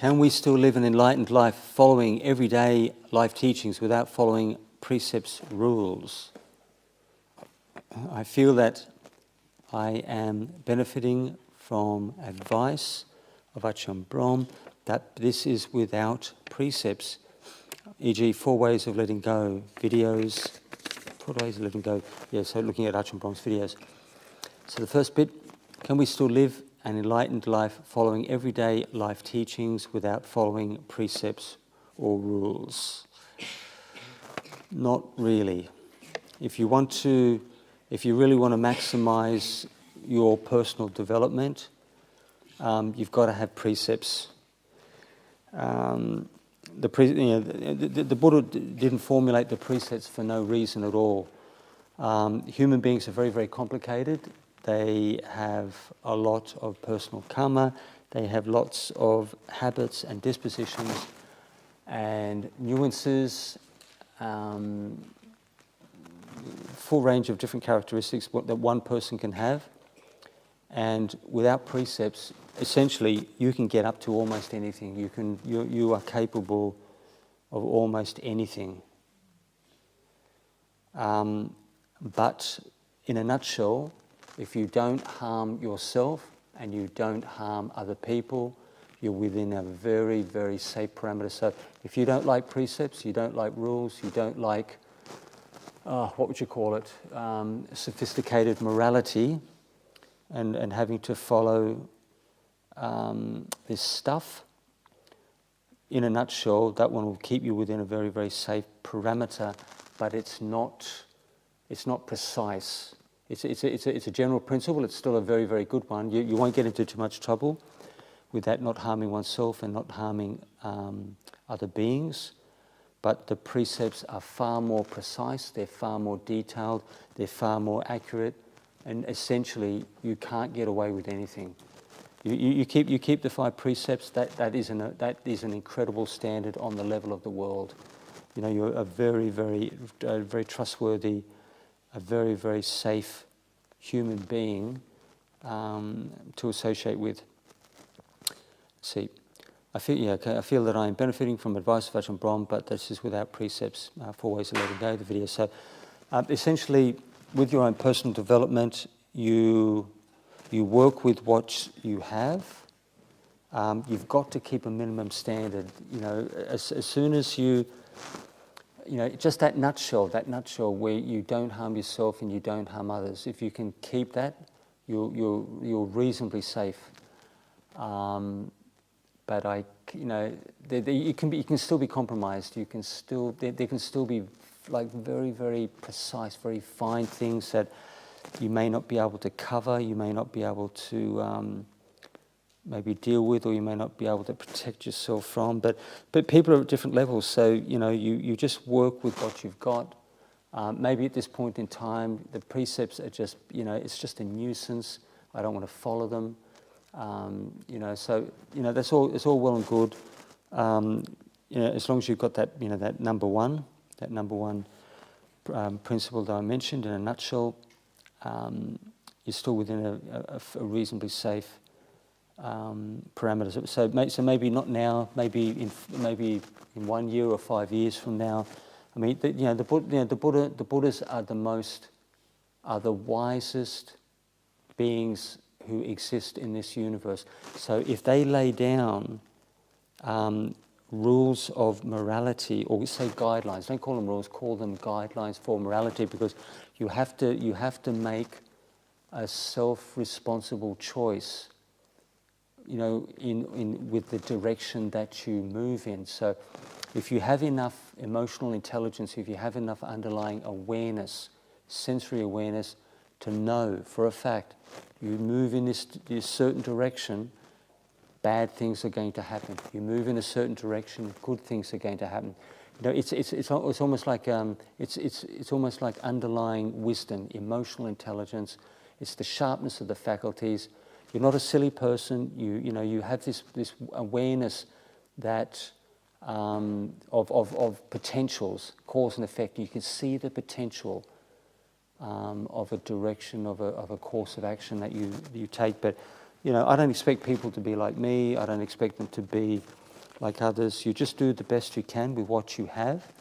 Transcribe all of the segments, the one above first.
Can we still live an enlightened life following everyday life teachings without following precepts, rules? I feel that I am benefiting from advice of Ajahn Brahm that this is without precepts, e.g. 4 ways of letting go, videos, 4 ways of letting go, so looking at Ajahn Brahm's videos. So the first bit, can we still live an enlightened life following everyday life teachings without following precepts or rules? Not really. If you really want to maximize your personal development, you've got to have precepts. The Buddha didn't formulate the precepts for no reason at all. Human beings are very, very complicated. They have a lot of personal karma. They have lots of habits and dispositions and nuances, full range of different characteristics that one person can have. And without precepts, essentially, you can get up to almost anything. You are capable of almost anything. But in a nutshell, if you don't harm yourself and you don't harm other people, you're within a very, very safe parameter. So if you don't like precepts, you don't like rules, you don't like, what would you call it, sophisticated morality and having to follow this stuff, in a nutshell, that one will keep you within a very, very safe parameter, but it's not precise. It's a general principle. It's still a very, very good one. You won't get into too much trouble with that, not harming oneself and not harming other beings. But the precepts are far more precise. They're far more detailed. They're far more accurate. And essentially, you can't get away with anything. You keep the 5 precepts. That is an incredible standard on the level of the world. You're a very, very, very trustworthy, a very, very safe human being to associate with. See, I feel that I am benefiting from advice of Ajahn Brahm, but this is without precepts. 4 ways of letting go, the video. So, essentially, with your own personal development, you work with what you have. You've got to keep a minimum standard. As soon as just that nutshell where you don't harm yourself and you don't harm others. If you can keep that, you're reasonably safe. But you can still be compromised. There can still be like very, very precise, very fine things that you may not be able to cover. You may not be able to maybe deal with, or you may not be able to protect yourself from. But people are at different levels, so you just work with what you've got. Maybe at this point in time, the precepts are just it's just a nuisance. I don't want to follow them. So that's all. It's all well and good. As long as you've got that that number one principle that I mentioned in a nutshell, you're still within a reasonably safe parameters. So maybe not now. Maybe in 1 year or 5 years from now. I mean, the Buddhas are the wisest beings who exist in this universe. So if they lay down rules of morality, or we say guidelines, don't call them rules, call them guidelines for morality, because you have to make a self-responsible choice, with the direction that you move in. So if you have enough emotional intelligence, if you have enough underlying awareness, sensory awareness, to know for a fact you move in this certain direction, bad things are going to happen. You move in a certain direction, good things are going to happen. It's almost like it's almost like underlying wisdom, emotional intelligence. It's the sharpness of the faculties. You're not a silly person. You have this awareness that of potentials, cause and effect. You can see the potential of a direction, of a course of action that you take. But I don't expect people to be like me. I don't expect them to be like others. You just do the best you can with what you have.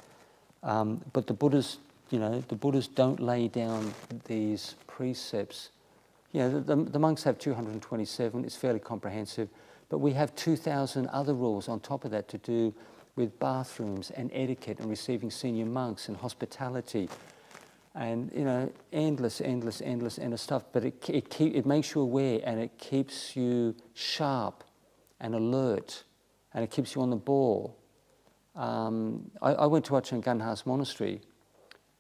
But the Buddhas, the Buddhas don't lay down these precepts. The monks have 227. It's fairly comprehensive, but we have 2,000 other rules on top of that to do with bathrooms and etiquette and receiving senior monks and hospitality, and endless stuff. But it makes you aware, and it keeps you sharp and alert, and it keeps you on the ball. I went to Ajahn Appicchato's monastery,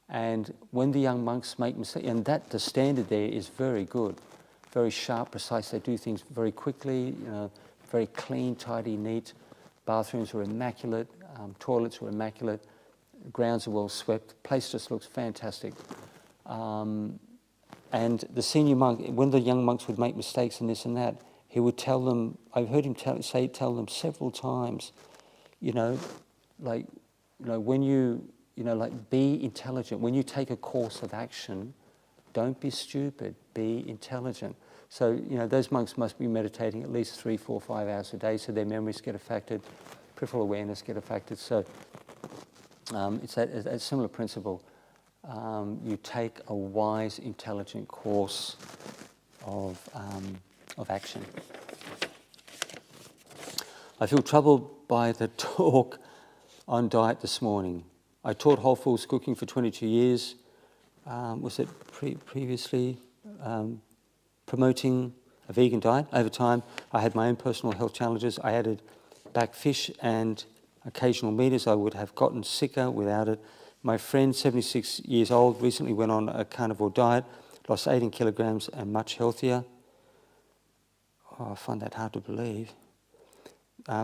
and when the young monks make mistakes, and the standard there is very good, very sharp, precise. They do things very quickly, very clean, tidy, neat. Bathrooms are immaculate, toilets are immaculate, grounds are well swept, the place just looks fantastic. And the senior monk, when the young monks would make mistakes and this and that, he would tell them, I've heard him tell them several times, when you, be intelligent. When you take a course of action, don't be stupid, be intelligent. So, those monks must be meditating at least 3, 4, 5 hours a day, so their memories get affected, peripheral awareness get affected. So it's a similar principle. You take a wise, intelligent course of action. I feel troubled by the talk on diet this morning. I taught whole foods cooking for 22 years. Was it previously? Promoting a vegan diet. Over time, I had my own personal health challenges. I added back fish and occasional meat as I would have gotten sicker without it. My friend, 76 years old, recently went on a carnivore diet, lost 18 kilograms and much healthier. I find that hard to believe.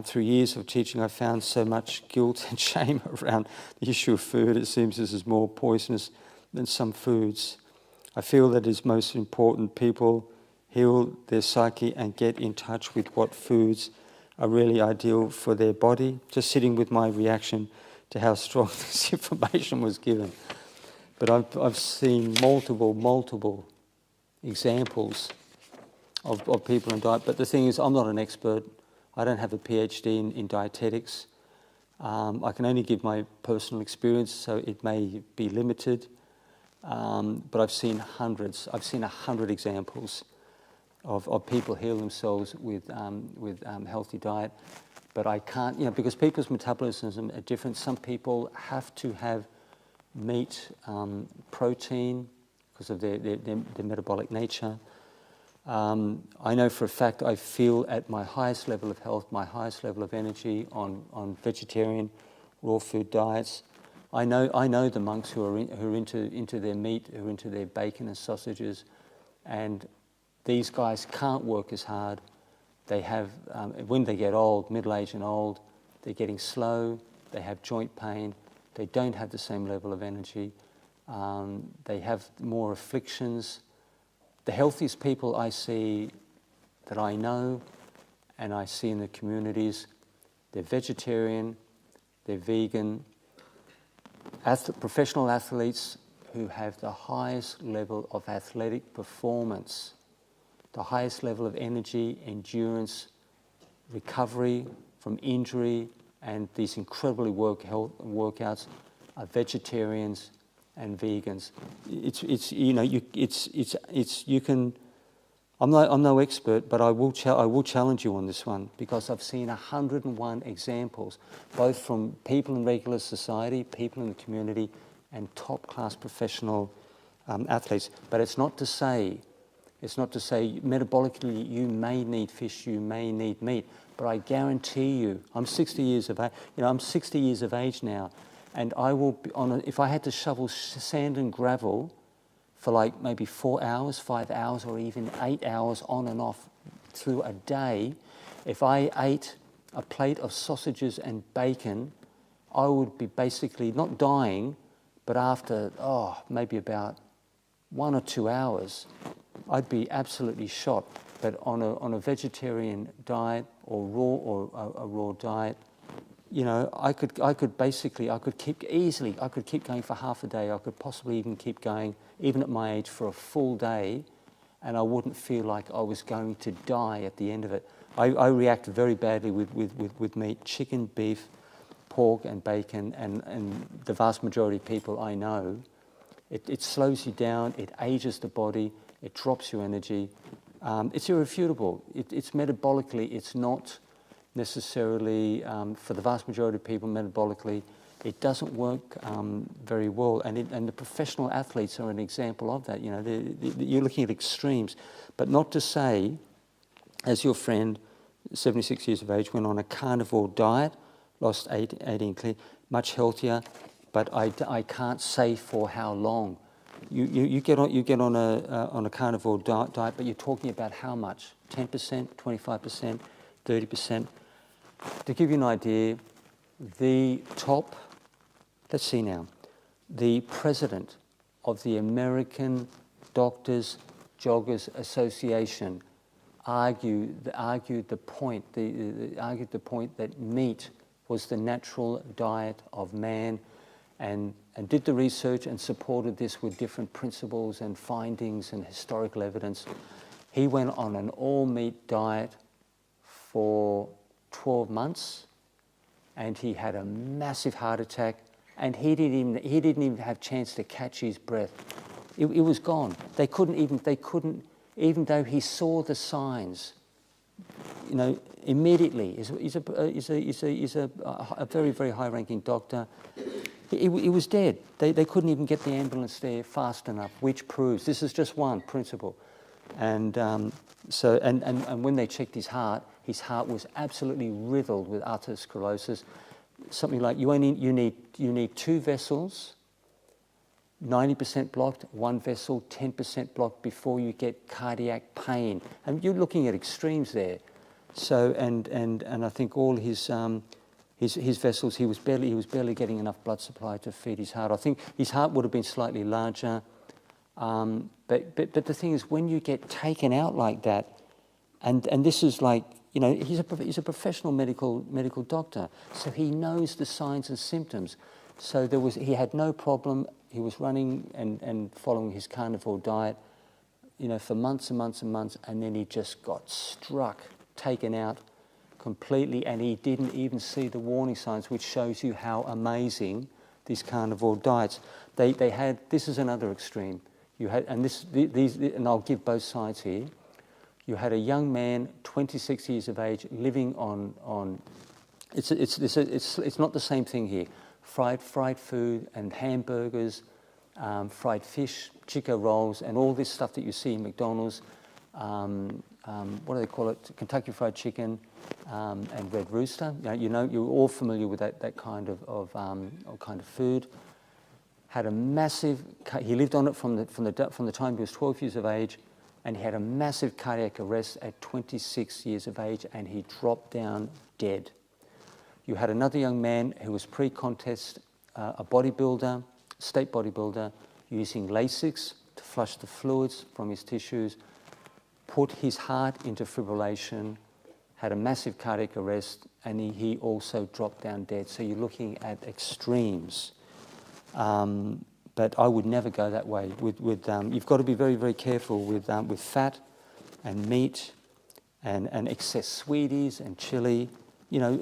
Through years of teaching, I found so much guilt and shame around the issue of food. It seems this is more poisonous than some foods. I feel that it is most important people heal their psyche and get in touch with what foods are really ideal for their body. Just sitting with my reaction to how strong this information was given. But I've seen multiple examples of people in diet. But the thing is, I'm not an expert. I don't have a PhD in dietetics. I can only give my personal experience, so it may be limited. But I've seen hundreds. I've seen 100 examples of people heal themselves with healthy diet. But I can't, because people's metabolisms are different. Some people have to have meat, protein, because of their metabolic nature. I know for a fact I feel at my highest level of health, my highest level of energy on vegetarian, raw food diets. I know the monks who are into their meat, who are into their bacon and sausages, and these guys can't work as hard. They have, when they get old, middle-aged and old, they're getting slow, they have joint pain, they don't have the same level of energy, they have more afflictions. The healthiest people I see that I know and I see in the communities, they're vegetarian, they're vegan, professional athletes who have the highest level of athletic performance, the highest level of energy, endurance, recovery from injury, and these incredibly workouts are vegetarians and vegans. I'm no expert, but I will challenge you on this one, because I've seen 101 examples, both from people in regular society, people in the community, and top-class professional athletes. But it's not to say metabolically you may need fish, you may need meat, but I guarantee you, I'm 60 years of age now, and I will be if I had to shovel sand and gravel for like maybe 4 hours, 5 hours, or even 8 hours on and off through a day, if I ate a plate of sausages and bacon, I would be basically not dying, but after maybe about 1 or 2 hours, I'd be absolutely shot. But on a vegetarian diet or a raw diet, I could keep going for half a day. I could possibly even keep going, even at my age, for a full day, and I wouldn't feel like I was going to die at the end of it. I react very badly with meat, chicken, beef, pork and bacon, and the vast majority of people I know, it slows you down, it ages the body, it drops your energy. It's irrefutable. It's metabolically, it's not necessarily, for the vast majority of people, metabolically, it doesn't work very well. And the professional athletes are an example of that. You know, you're looking at extremes. But not to say, as your friend, 76 years of age, went on a carnivore diet, lost 18 kg, much healthier, but I can't say for how long. You get on a carnivore diet, but you're talking about how much? 10%, 25%, 30%. To give you an idea, the top, let's see now, the president of the American Doctors Joggers Association argued the point that meat was the natural diet of man, and did the research and supported this with different principles and findings and historical evidence. He went on an all-meat diet for 12 months, and he had a massive heart attack, and he didn't even have a chance to catch his breath. It was gone. They couldn't, even though he saw the signs, you know, immediately. He's a very, very high-ranking doctor. He was dead. They couldn't even get the ambulance there fast enough, which proves this is just one principle. And when they checked his heart was absolutely riddled with atherosclerosis. Something like you need 2 vessels, 90% blocked, 1 vessel, 10% blocked before you get cardiac pain. And you're looking at extremes there. So and I think all his vessels, he was barely getting enough blood supply to feed his heart. I think his heart would have been slightly larger. But the thing is, when you get taken out like that, and this is like, you know, he's a professional medical doctor, so he knows the signs and symptoms. So he had no problem. He was running and following his carnivore diet, you know, for months and months and months, and then he just got struck, taken out completely, and he didn't even see the warning signs, which shows you how amazing these carnivore diets. They had, this is another extreme. You had, and and I'll give both sides here. You had a young man, 26 years of age, living on. It's not the same thing here. Fried food and hamburgers, fried fish, chicken rolls, and all this stuff that you see in McDonald's. What do they call it? Kentucky Fried Chicken and Red Rooster. You know, you're all familiar with that kind of food. Had a massive. He lived on it from the time he was 12 years of age, and he had a massive cardiac arrest at 26 years of age, and he dropped down dead. You had another young man who was pre-contest, a bodybuilder, state bodybuilder, using Lasix to flush the fluids from his tissues, put his heart into fibrillation, had a massive cardiac arrest, and he also dropped down dead. So you're looking at extremes. But I would never go that way. You've got to be very, very careful with fat and meat and excess sweeties and chili. You know,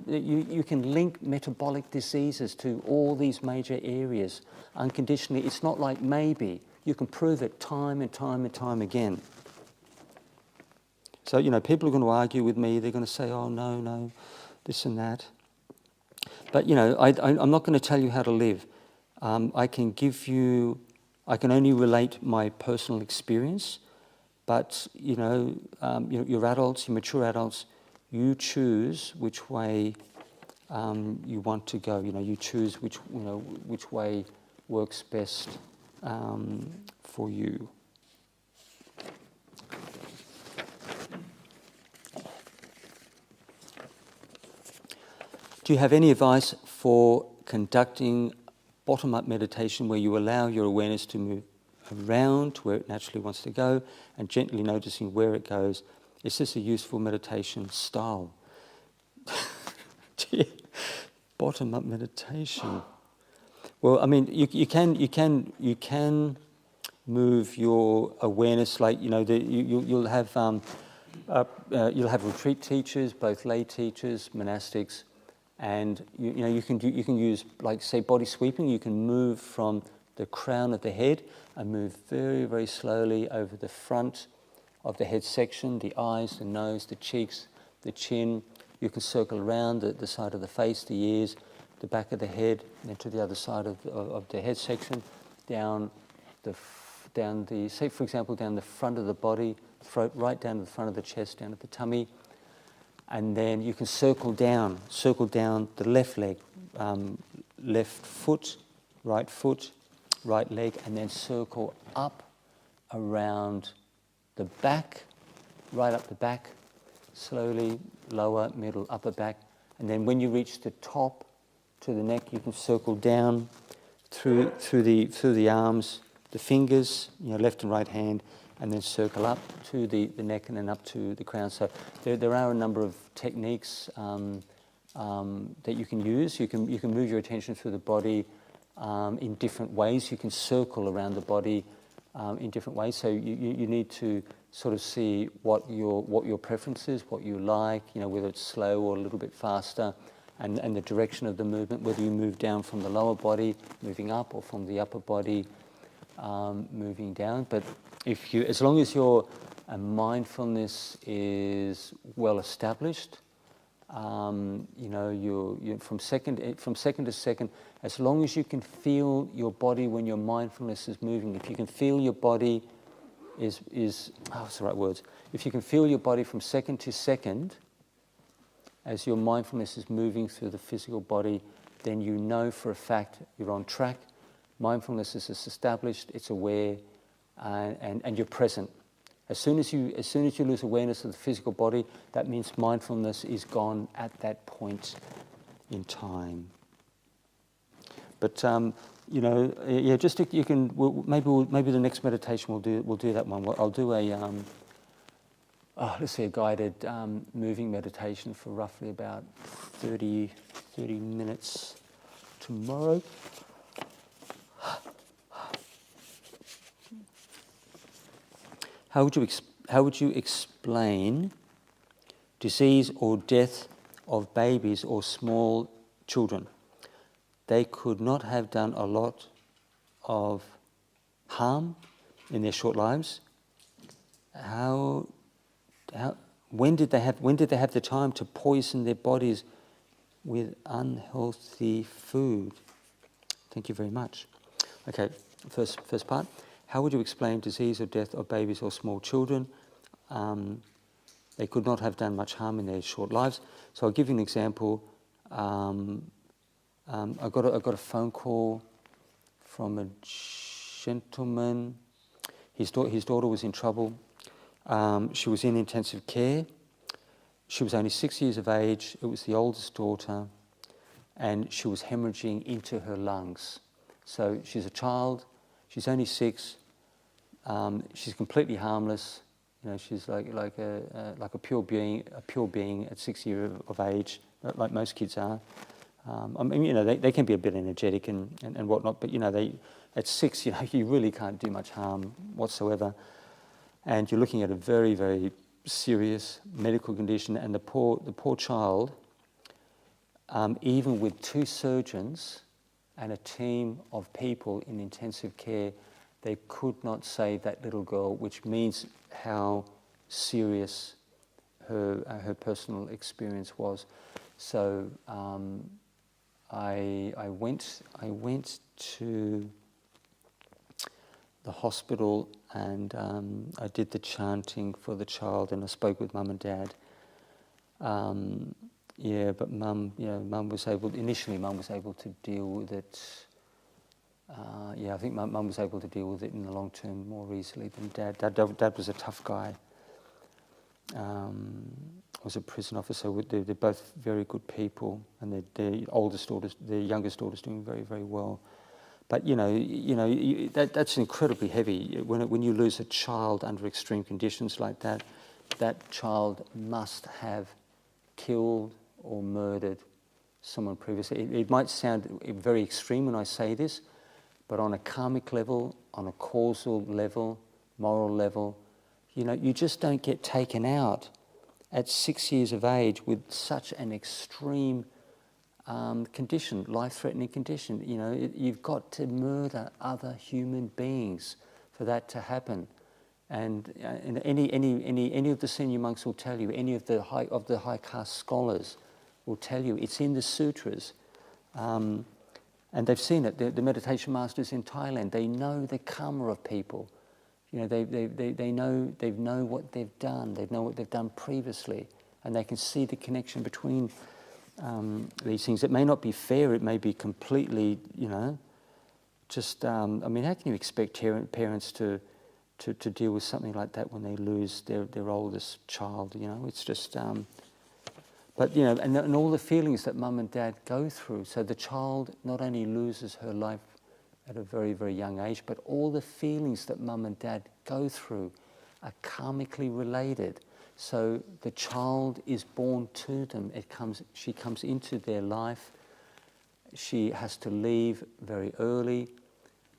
you can link metabolic diseases to all these major areas unconditionally. It's not like maybe. You can prove it time and time and time again. So, you know, people are going to argue with me. They're going to say, oh, no, this and that. But, you know, I'm not going to tell you how to live. I can only relate my personal experience. But, you know, you're adults, you're mature adults. You choose which way you want to go. You know, you choose which way works best for you. Do you have any advice for conducting bottom-up meditation where you allow your awareness to move around to where it naturally wants to go and gently noticing where it goes? Is this a useful meditation style? Bottom-up meditation. Well, I mean, you can move your awareness, like, you'll have retreat teachers, both lay teachers, monastics, and you can use, like, say, body sweeping. You can move from the crown of the head and move very, very slowly over the front of the head section, the eyes, the nose, the cheeks, the chin. You can circle around the side of the face, the ears, the back of the head, and then to the other side of the head section, down say, for example, down the front of the body, throat, right down to the front of the chest, down at the tummy. And then you can circle down the left leg, left foot, right leg, and then circle up around the back, right up the back, slowly, lower, middle, upper back. And then when you reach the top to the neck, you can circle down through the arms, the fingers, left and right hand, and then circle up to the neck and then up to the crown. So there are a number of techniques that you can use. You can move your attention through the body in different ways. You can circle around the body in different ways. So you need to sort of see what your preference is, what you like, whether it's slow or a little bit faster, and the direction of the movement, whether you move down from the lower body, moving up, or from the upper body, moving down. But as long as your mindfulness is well established, you're from second to second, as long as you can feel your body when your mindfulness is moving, if you can feel your body what's the right words? If you can feel your body from second to second, as your mindfulness is moving through the physical body, then you know for a fact you're on track. Mindfulness is established, it's aware, and you're present. As soon as you lose awareness of the physical body, that means mindfulness is gone at that point in time. But maybe the next meditation we'll do that one. I'll do a guided moving meditation for roughly about 30 minutes tomorrow. How would you explain disease or death of babies or small children? They could not have done a lot of harm in their short lives. When did they have the time to poison their bodies with unhealthy food? Thank you very much. Okay, first part. How would you explain disease or death of babies or small children? They could not have done much harm in their short lives. So I'll give you an example. I got a phone call from a gentleman. His daughter was in trouble. She was in intensive care. She was only 6 years of age. It was the oldest daughter, and she was hemorrhaging into her lungs. So she's a child. She's only 6. She's completely harmless. She's like a pure being at 6 years of age, like most kids are. They can be a bit energetic and whatnot, but at 6, you really can't do much harm whatsoever. And you're looking at a very, very serious medical condition, and the poor child, even with 2 surgeons and a team of people in intensive care, they could not save that little girl, which means how serious her personal experience was. So I went to the hospital, and I did the chanting for the child, and I spoke with Mum and Dad. But Mum was able to deal with it. I think Mum was able to deal with it in the long term more easily than Dad. Dad was a tough guy. Was a prison officer. They're both very good people, and their youngest daughter's doing very, very well. But that's incredibly heavy. When you lose a child under extreme conditions like that, that child must have killed or murdered someone previously. It might sound very extreme when I say this, But on a karmic level, on a causal level, moral level, you just don't get taken out at 6 years of age with such an extreme condition, life-threatening condition. You've got to murder other human beings for that to happen. And any of the senior monks will tell you, any of the high caste scholars will tell you, it's in the sutras, and they've seen it. The meditation masters in Thailand, they know the karma of people. They know what they've done. They know what they've done previously, and they can see the connection between these things. It may not be fair. It may be completely, just. How can you expect parents to deal with something like that when they lose their oldest child? It's just. But and all the feelings that mum and dad go through. So the child not only loses her life at a very, very young age, but all the feelings that mum and dad go through are karmically related. So the child is born to them. She comes into their life. She has to leave very early.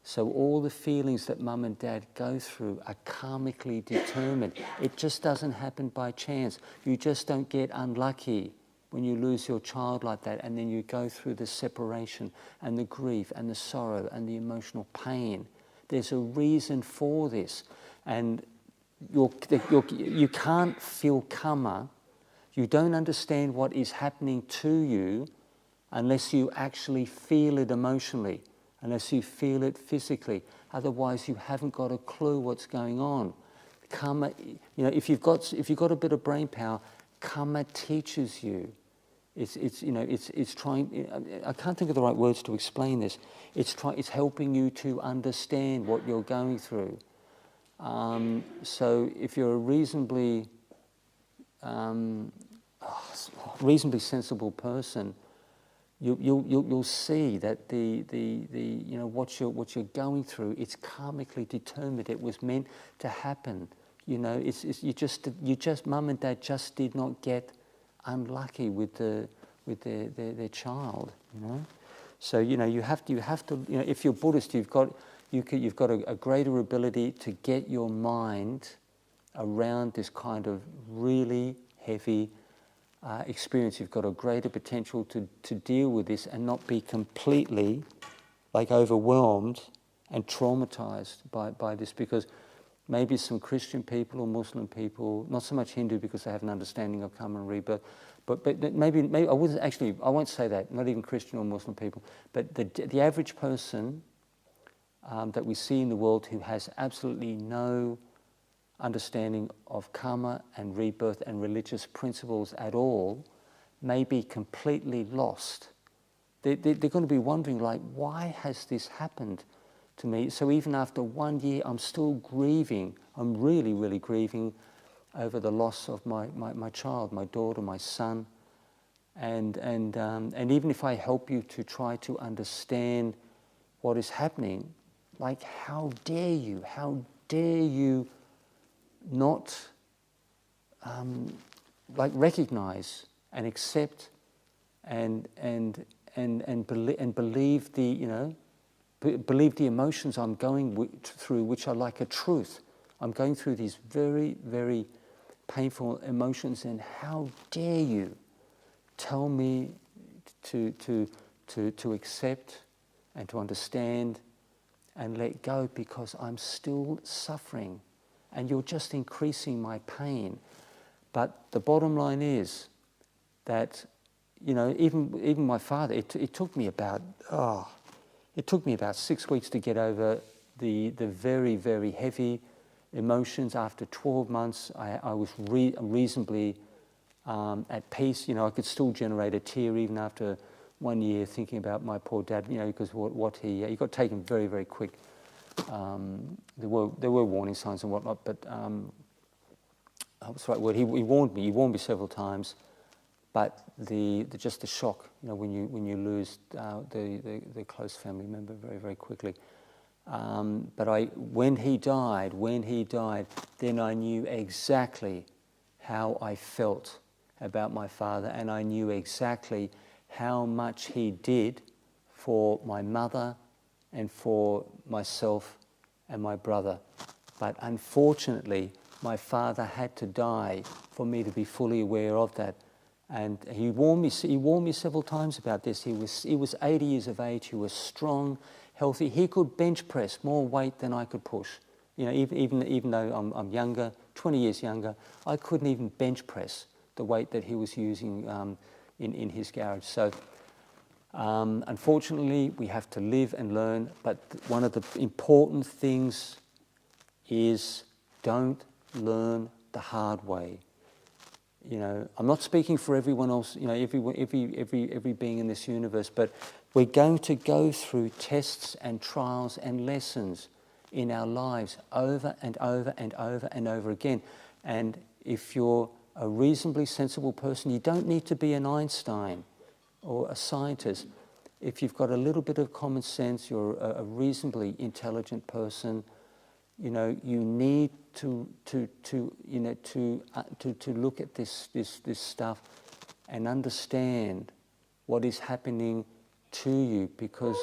So all the feelings that mum and dad go through are karmically determined. It just doesn't happen by chance. You just don't get unlucky when you lose your child like that, and then you go through the separation and the grief and the sorrow and the emotional pain. There's a reason for this. And you can't feel karma. You don't understand what is happening to you unless you actually feel it emotionally, unless you feel it physically. Otherwise, you haven't got a clue what's going on. Karma, if you've got a bit of brain power, karma teaches you. It's trying. I can't think of the right words to explain this. It's helping you to understand what you're going through. So if you're a reasonably sensible person, you'll see that what you're going through, it's karmically determined. It was meant to happen. Mum and dad just did not get unlucky with their child. So you have to. If you're Buddhist, you've got a greater ability to get your mind around this kind of really heavy experience. You've got a greater potential to deal with this and not be completely overwhelmed and traumatized by this, because maybe some Christian people or Muslim people, not so much Hindu because they have an understanding of karma and rebirth, but maybe I won't say that, not even Christian or Muslim people, but the average person that we see in the world who has absolutely no understanding of karma and rebirth and religious principles at all may be completely lost. They're going to be wondering, why has this happened to me? So even after 1 year, I'm still grieving. I'm really, really grieving over the loss of my child, my daughter, my son. And even if I help you to try to understand what is happening, how dare you not recognize and accept and believe believe the emotions I'm going through, which are like a truth. I'm going through these very, very painful emotions, and how dare you tell me to accept and to understand and let go, because I'm still suffering and you're just increasing my pain. But the bottom line is that, even my father, it took me about 6 weeks to get over the very, very heavy emotions. After 12 months, I was reasonably at peace. I could still generate a tear even after 1 year thinking about my poor dad, because what he got taken very, very quick. There were warning signs and whatnot, but what's the right word? He warned me several times. But just the shock, when you lose the close family member very, very quickly. But when he died, then I knew exactly how I felt about my father, and I knew exactly how much he did for my mother and for myself and my brother. But unfortunately, my father had to die for me to be fully aware of that. And he warned me several times about this. He was 80 years of age. He was strong, healthy. He could bench press more weight than I could push. You know, even though I'm younger, 20 years younger, I couldn't even bench press the weight that he was using in his garage. So unfortunately, we have to live and learn. But one of the important things is don't learn the hard way. You know, I'm not speaking for everyone else, you know, every being in this universe, but we're going to go through tests and trials and lessons in our lives over and over and over and over again. And if you're a reasonably sensible person, you don't need to be an Einstein or a scientist. If you've got a little bit of common sense, you're a reasonably intelligent person, you know, you need to look at this stuff and understand what is happening to you, because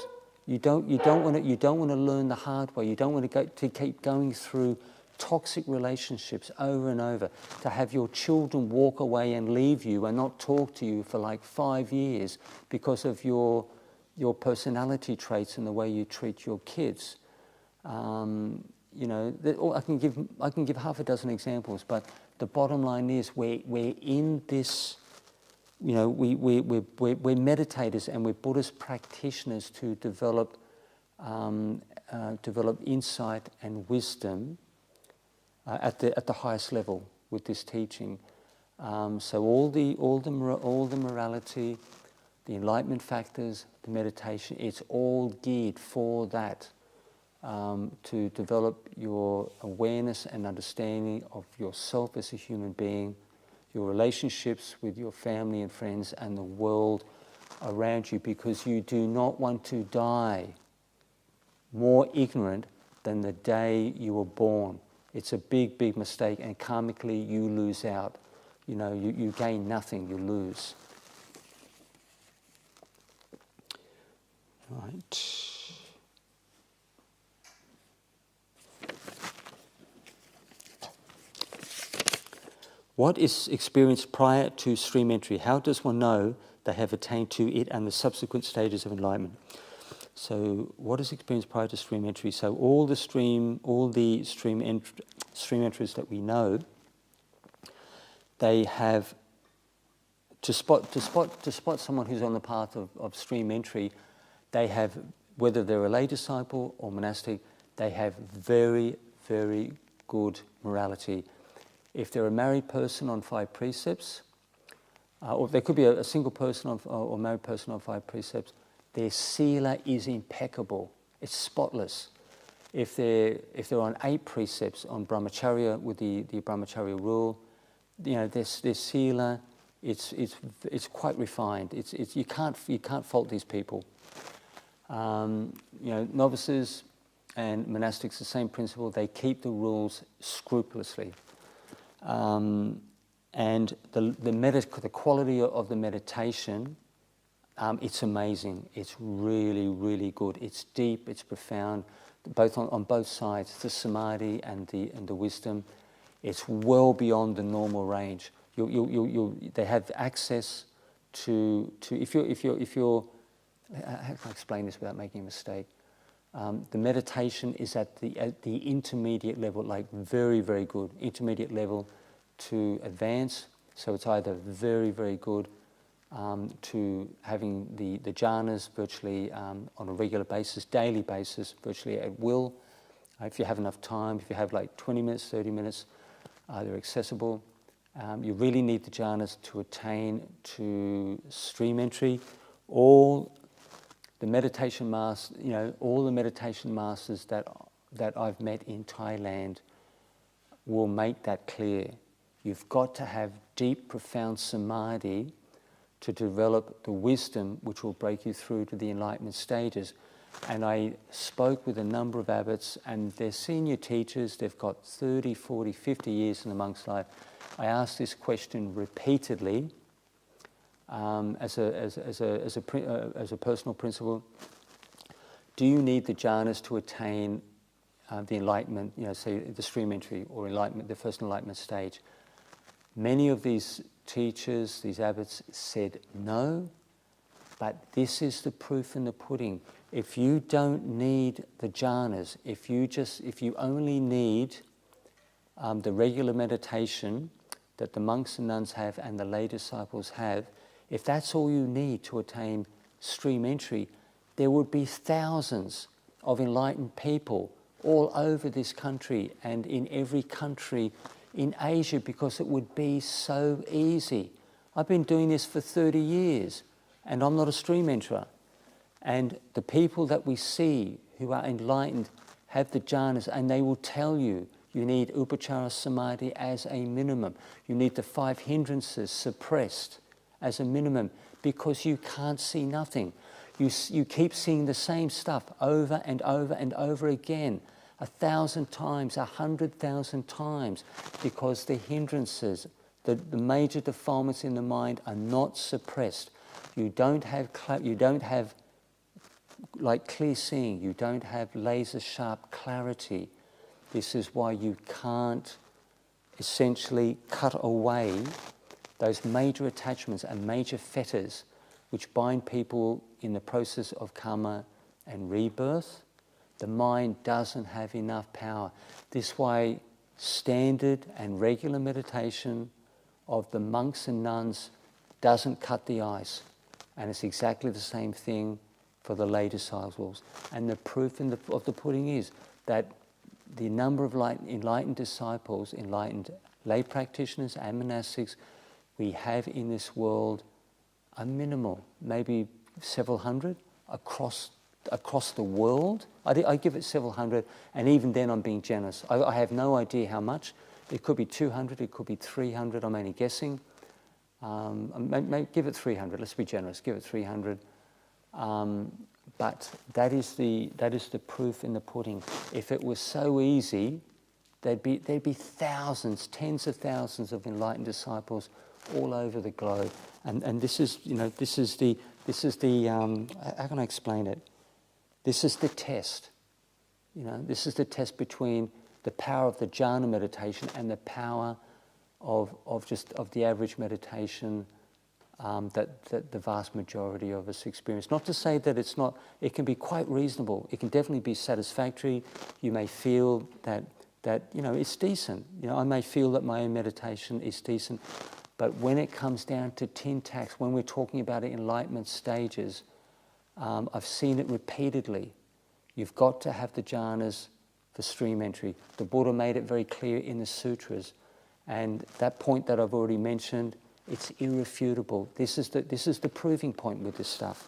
you don't want to learn the hard way. You don't want to keep going through toxic relationships over and over, to have your children walk away and leave you and not talk to you for like 5 years because of your personality traits and the way you treat your kids. You know, I can give half a dozen examples, but the bottom line is we're in this. You know, we're meditators and we're Buddhist practitioners to develop insight and wisdom at the highest level with this teaching. So all the morality, the enlightenment factors, the meditation, it's all geared for that. To develop your awareness and understanding of yourself as a human being, your relationships with your family and friends and the world around you, because you do not want to die more ignorant than the day you were born. It's a big, big mistake, and karmically you lose out. You know, you gain nothing, you lose. Right. What is experienced prior to stream entry? How does one know they have attained to it and the subsequent stages of enlightenment? So, what is experienced prior to stream entry? So, all the stream entries that we know, they have to spot someone who's on the path of stream entry. They have, whether they're a lay disciple or monastic, they have very, very good morality. If they're a married person on 5 precepts, or there could be a single person or married person on 5 precepts, their sila is impeccable. It's spotless. If they're on 8 precepts on brahmacharya with the brahmacharya rule, you know, their sila, it's quite refined. You can't fault these people. You know, novices and monastics, the same principle. They keep the rules scrupulously. And the quality of the meditation, it's amazing. It's really, really good. It's deep. It's profound, both on both sides. The samadhi and the wisdom. It's well beyond the normal range. They have access to if you're how can I explain this without making a mistake? The meditation is at the intermediate level, like very, very good, intermediate level to advance. So it's either very, very good to having the jhanas virtually on a regular basis, daily basis, virtually at will. If you have enough time, if you have like 20 minutes, 30 minutes, they're accessible. You really need the jhanas to attain to stream entry. All the meditation masters, you know, all the meditation masters that I've met in Thailand will make that clear. You've got to have deep, profound samadhi to develop the wisdom which will break you through to the enlightenment stages. And I spoke with a number of abbots, and they're senior teachers. They've got 30, 40, 50 years in the monk's life. I asked this question repeatedly as a personal principle. do you need the jhanas to attain the enlightenment, say the stream entry or enlightenment, the first enlightenment stage? Many of these teachers, these abbots, said no, but this is the proof in the pudding. If you don't need the jhanas, if you only need the regular meditation that the monks and nuns have and the lay disciples have, if that's all you need to attain stream entry, there would be thousands of enlightened people all over this country and in every country in Asia, because it would be so easy. I've been doing this for 30 years and I'm not a stream enterer. And the people that we see who are enlightened have the jhanas, and they will tell you, you need upachara samadhi as a minimum. You need the 5 hindrances suppressed as a minimum, because you can't see nothing. You keep seeing the same stuff over and over and over again, 1,000 times, 100,000 times, because the hindrances, the major defilements in the mind are not suppressed. You don't have like clear seeing. You don't have laser sharp clarity. This is why you can't essentially cut away those major attachments and major fetters which bind people in the process of karma and rebirth. The mind doesn't have enough power. This is why standard and regular meditation of the monks and nuns doesn't cut the ice. And it's exactly the same thing for the lay disciples. And the proof of the pudding is that the number of enlightened disciples, enlightened lay practitioners and monastics we have in this world are minimal, maybe several hundred across the world. I give it several hundred, and even then I'm being generous. I have no idea how much. It could be 200, it could be 300, I'm only guessing. Give it 300, let's be generous, give it 300. But that is the proof in the pudding. If it was so easy, there'd be thousands, tens of thousands of enlightened disciples all over the globe. And this is the how can I explain it? This is the test. This is the test between the power of the jhana meditation and the power of the average meditation that the vast majority of us experience. Not to say that it's not, it can be quite reasonable. It can definitely be satisfactory. You may feel that it's decent. I may feel that my own meditation is decent. But when it comes down to tin tacks, when we're talking about enlightenment stages, I've seen it repeatedly. You've got to have the jhanas for stream entry. The Buddha made it very clear in the sutras. And that point that I've already mentioned, it's irrefutable. This is the proving point with this stuff.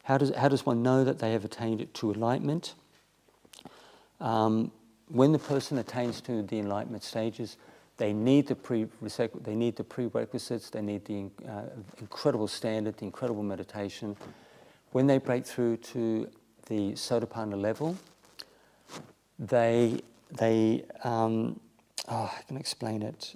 How does one know that they have attained it to enlightenment? When the person attains to the enlightenment stages, they need the prerequisites. They need the incredible standard, the incredible meditation. When they break through to the Sotapanna level, I can explain it.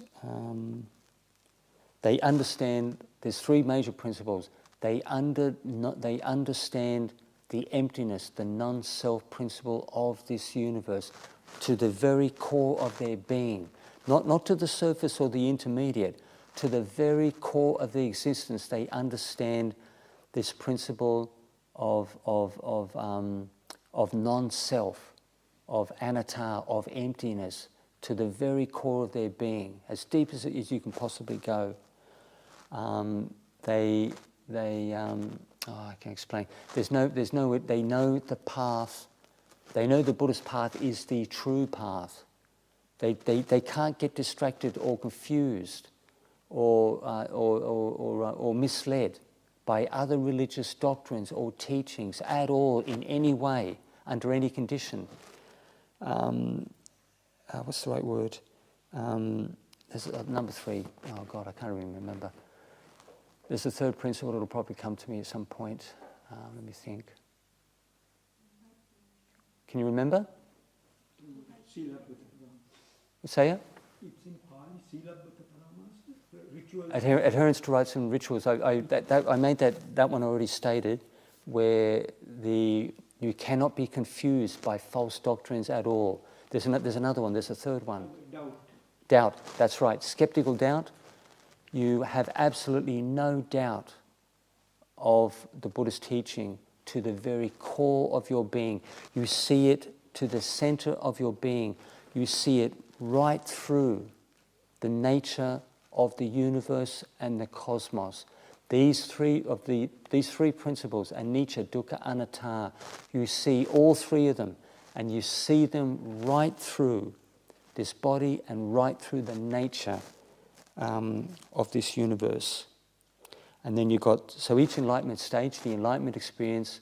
They understand. There's 3 major principles. They understand the emptiness, the non-self principle of this universe, to the very core of their being. Not to the surface or the intermediate, to the very core of the existence. They understand this principle of non-self, of anatta, of emptiness, to the very core of their being, as deep as you can possibly go. I can explain. They know the path. They know the Buddhist path is the true path. They can't get distracted or confused or misled by other religious doctrines or teachings at all, in any way, under any condition. What's the right word? There's number 3. Oh God, I can't even remember. There's a 3rd principle that'll probably come to me at some point. Let me think. Can you remember? Say it? It's in Pali, Sila Bhattaparamas, rituals. Adherence to rites and rituals. I made that one already stated. where you cannot be confused by false doctrines at all. There's another one, there's a third one. Doubt, that's right. Skeptical doubt. You have absolutely no doubt of the Buddhist teaching to the very core of your being. You see it to the center of your being. You see it right through the nature of the universe and the cosmos. These three principles, anicca, dukkha, anatta, you see all three of them, and you see them right through this body and right through the nature of this universe. And then you've got, so each enlightenment stage, the enlightenment experience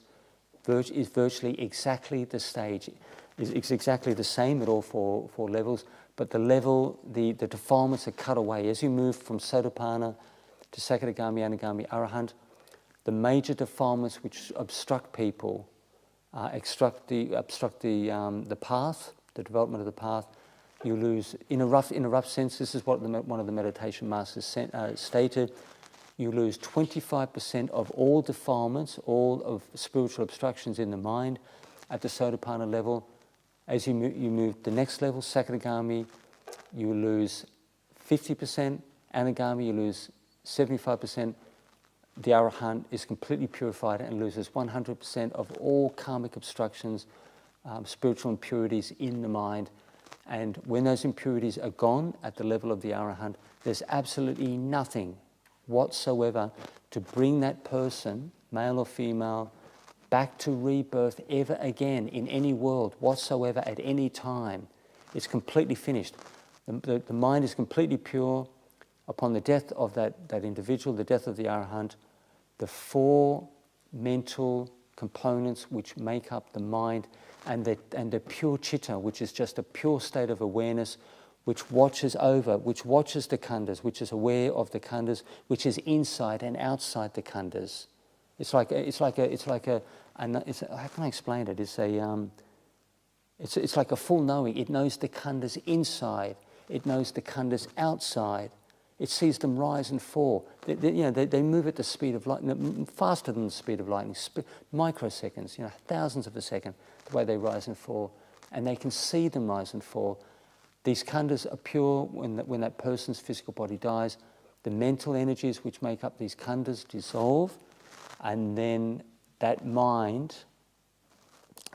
is virtually exactly the stage. It's exactly the same at all four levels, but the level, the defilements are cut away. As you move from Sotapanna to Sakadagami, Anagami, Arahant, the major defilements which obstruct people, obstruct the path, the development of the path, you lose, in a rough sense, this is what one of the meditation masters stated, you lose 25% of all defilements, all of spiritual obstructions in the mind at the Sotapanna level. As you move the next level, Sakadagami, you lose 50%, Anagami, you lose 75%, the Arahant is completely purified and loses 100% of all karmic obstructions, spiritual impurities in the mind. And when those impurities are gone at the level of the Arahant, there's absolutely nothing whatsoever to bring that person, male or female, back to rebirth ever again in any world whatsoever at any time. It's completely finished. The mind is completely pure. Upon the death of that individual, the death of the Arahant, the four mental components which make up the mind and the pure citta, which is just a pure state of awareness, which watches the khandhas, which is aware of the khandhas, which is inside and outside the khandhas. It's like a how can I explain it? It's like a full knowing. It knows the khandhas inside. It knows the khandhas outside. It sees them rise and fall. They move at the speed of light, faster than the speed of lightning, microseconds, thousands of a second, the way they rise and fall. And they can see them rise and fall. These khandhas are pure when that person's physical body dies. The mental energies which make up these khandhas dissolve, and then that mind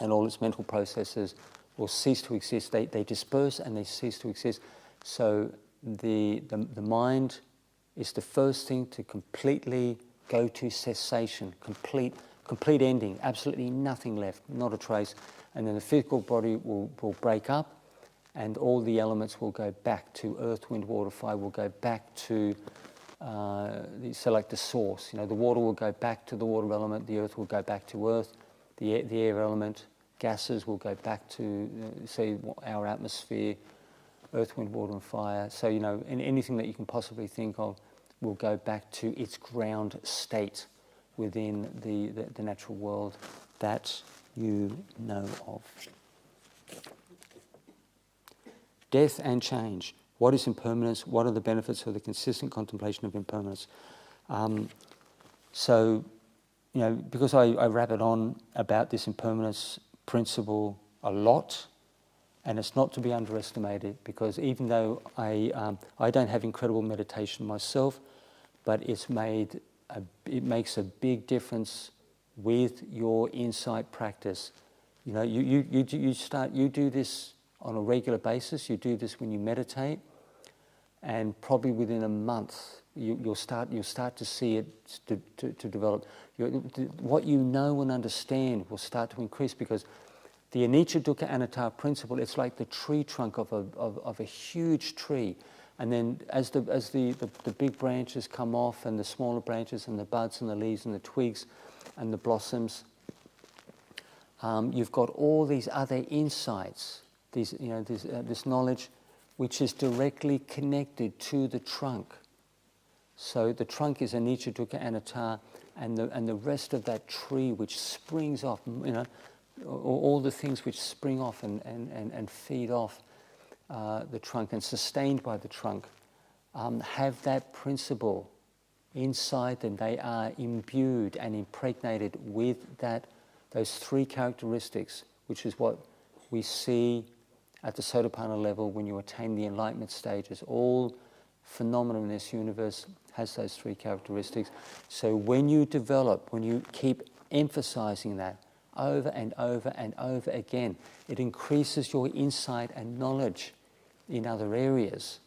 and all its mental processes will cease to exist. They disperse and they cease to exist. So the mind is the first thing to completely go to cessation, complete ending, absolutely nothing left, not a trace. And then the physical body will break up, and all the elements will go back to earth, wind, water, fire, will go back to like the source. The water will go back to the water element, the earth will go back to earth, the air element, gases will go back to, say, our atmosphere, earth, wind, water, and fire. So, and anything that you can possibly think of will go back to its ground state within the natural world that you know of. Death and change. What is impermanence? What are the benefits of the consistent contemplation of impermanence? Because I rabbited on about this impermanence principle a lot, and it's not to be underestimated, because even though I don't have incredible meditation myself, but it makes a big difference with your insight practice. You do this on a regular basis. You do this when you meditate, and probably within a month you'll start to see it to develop. What you know and understand will start to increase, because the anicca, dukkha, anatta principle, it's like the tree trunk of a huge tree. And then as the big branches come off, and the smaller branches, and the buds and the leaves and the twigs and the blossoms, you've got all these other insights, this knowledge which is directly connected to the trunk. So the trunk is anicca, dukkha, anatta, and the rest of that tree which springs off, all the things which spring off and feed off the trunk and sustained by the trunk, have that principle inside them, they are imbued and impregnated with those three characteristics, which is what we see at the Sotapanna level when you attain the enlightenment stages. All phenomena in this universe has those three characteristics. So when you keep emphasizing that over and over and over again, it increases your insight and knowledge in other areas.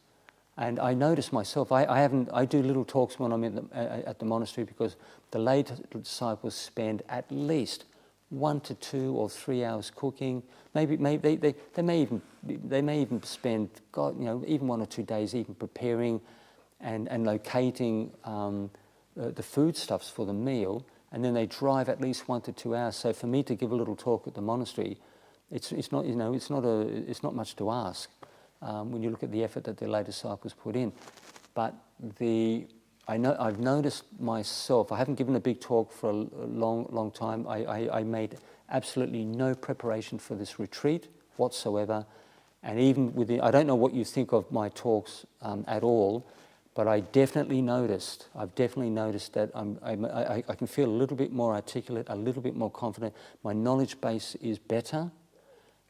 And I notice myself, I do little talks when I'm at the monastery, because the lay disciples spend at least 1 to 2 or 3 hours cooking. Maybe they may even spend even 1 or 2 days even preparing and locating the foodstuffs for the meal, and then they drive at least 1 to 2 hours. So for me to give a little talk at the monastery, it's not much to ask. When you look at the effort that the lay disciples put in. But I've noticed myself, I haven't given a big talk for a long time. I made absolutely no preparation for this retreat whatsoever. And even I don't know what you think of my talks at all, but I've definitely noticed that I can feel a little bit more articulate, a little bit more confident. My knowledge base is better.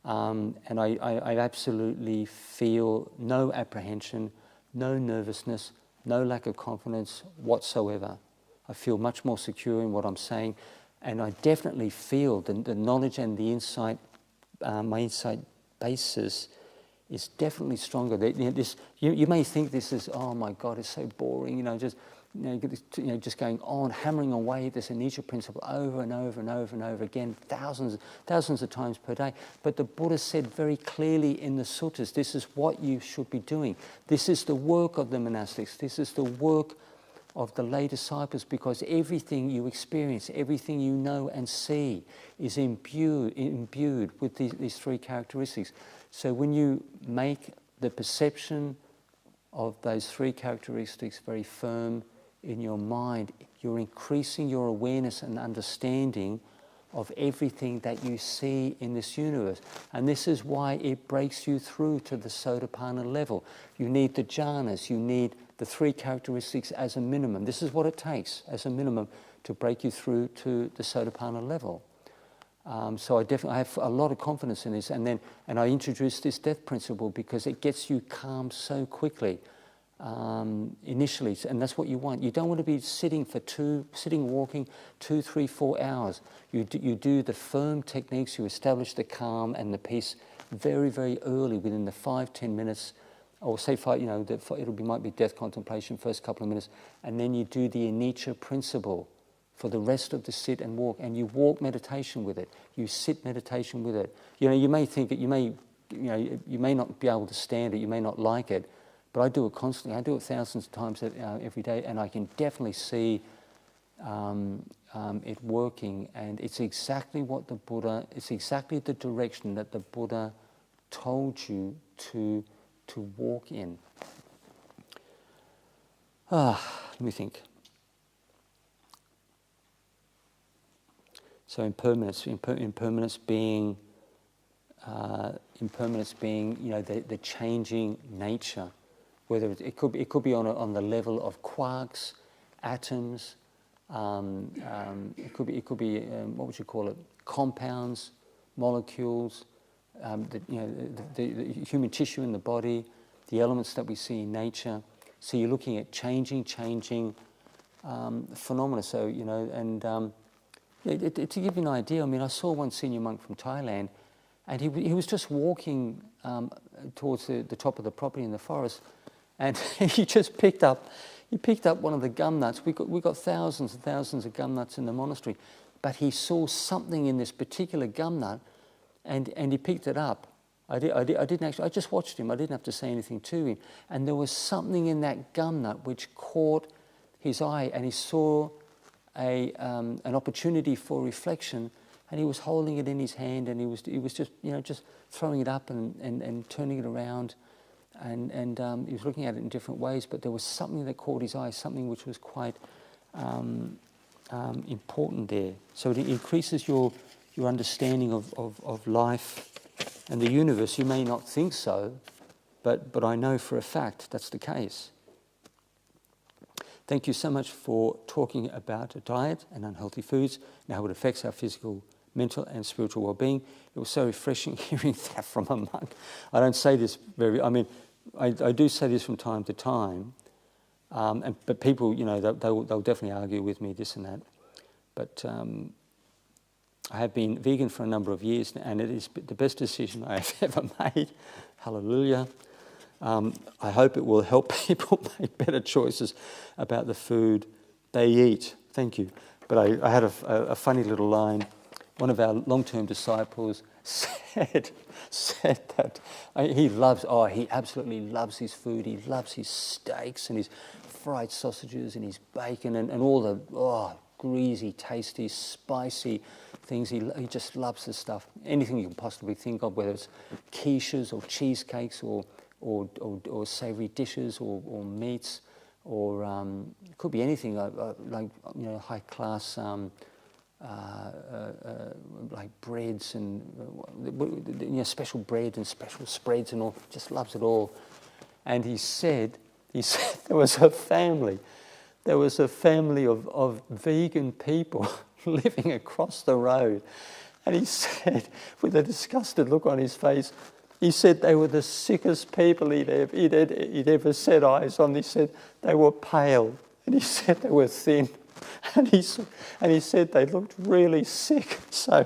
And I absolutely feel no apprehension, no nervousness, no lack of confidence whatsoever. I feel much more secure in what I'm saying, and I definitely feel the knowledge and the insight, my insight basis is definitely stronger. You may think this is, oh my God, it's so boring, just going on, hammering away this anicca principle over and over and over and over again, thousands of times per day. But the Buddha said very clearly in the suttas, this is what you should be doing. This is the work of the monastics. This is the work of the lay disciples, because everything you experience, everything you know and see is imbued with these three characteristics. So when you make the perception of those three characteristics very firm in your mind, you're increasing your awareness and understanding of everything that you see in this universe. And this is why it breaks you through to the Sotapanna level. You need the jhanas, you need the three characteristics as a minimum. This is what it takes as a minimum to break you through to the Sotapanna level. So I have a lot of confidence in this. And I introduced this death principle because it gets you calm so quickly. Initially, and that's what you want. You don't want to be walking 2, 3, 4 hours. You do the firm techniques, you establish the calm and the peace very, very early, within the 5-10 minutes, or say might be death contemplation, first couple of minutes, and then you do the anicca principle for the rest of the sit and walk, and you walk meditation with it, you sit meditation with it. You may think that you may not be able to stand it, you may not like it, but I do it constantly. I do it thousands of times every day, and I can definitely see it working. And it's exactly what it's exactly the direction that the Buddha told you to walk in. Let me think. So impermanence being the changing nature. Whether it could be on the level of quarks, atoms. It could be what would you call it? Compounds, molecules. The human tissue in the body, the elements that we see in nature. So you're looking at changing phenomena. So to give you an idea, I saw one senior monk from Thailand, and he was just walking towards the top of the property in the forest. And he just picked up one of the gum nuts. We got thousands and thousands of gum nuts in the monastery, but he saw something in this particular gum nut, and he picked it up. I just watched him. I didn't have to say anything to him. And there was something in that gum nut which caught his eye, and he saw an opportunity for reflection. And he was holding it in his hand, and he was just throwing it up and turning it around. And he was looking at it in different ways, but there was something that caught his eye, something which was quite important there. So it increases your understanding of life and the universe. You may not think so, but I know for a fact that's the case. Thank you so much for talking about diet and unhealthy foods and how it affects our physical, mental and spiritual well-being. It was so refreshing hearing that from a monk. I don't say this I do say this from time to time, but people, they'll definitely argue with me, this and that. But I have been vegan for a number of years, and it is the best decision I have ever made. Hallelujah. I hope it will help people make better choices about the food they eat. Thank you. But I had a funny little line. One of our long-term disciples said that he absolutely loves his food. He loves his steaks and his fried sausages and his bacon and all the greasy, tasty, spicy things. He just loves this stuff. Anything you can possibly think of, whether it's quiches or cheesecakes or savoury dishes or meats, or it could be anything like high class like breads and special bread and special spreads and all. Just loves it all. And he said there was a family of vegan people living across the road, and he said, with a disgusted look on his face, he said they were the sickest people he'd ever set eyes on. He said they were pale, and he said they were thin, and he said they looked really sick. So,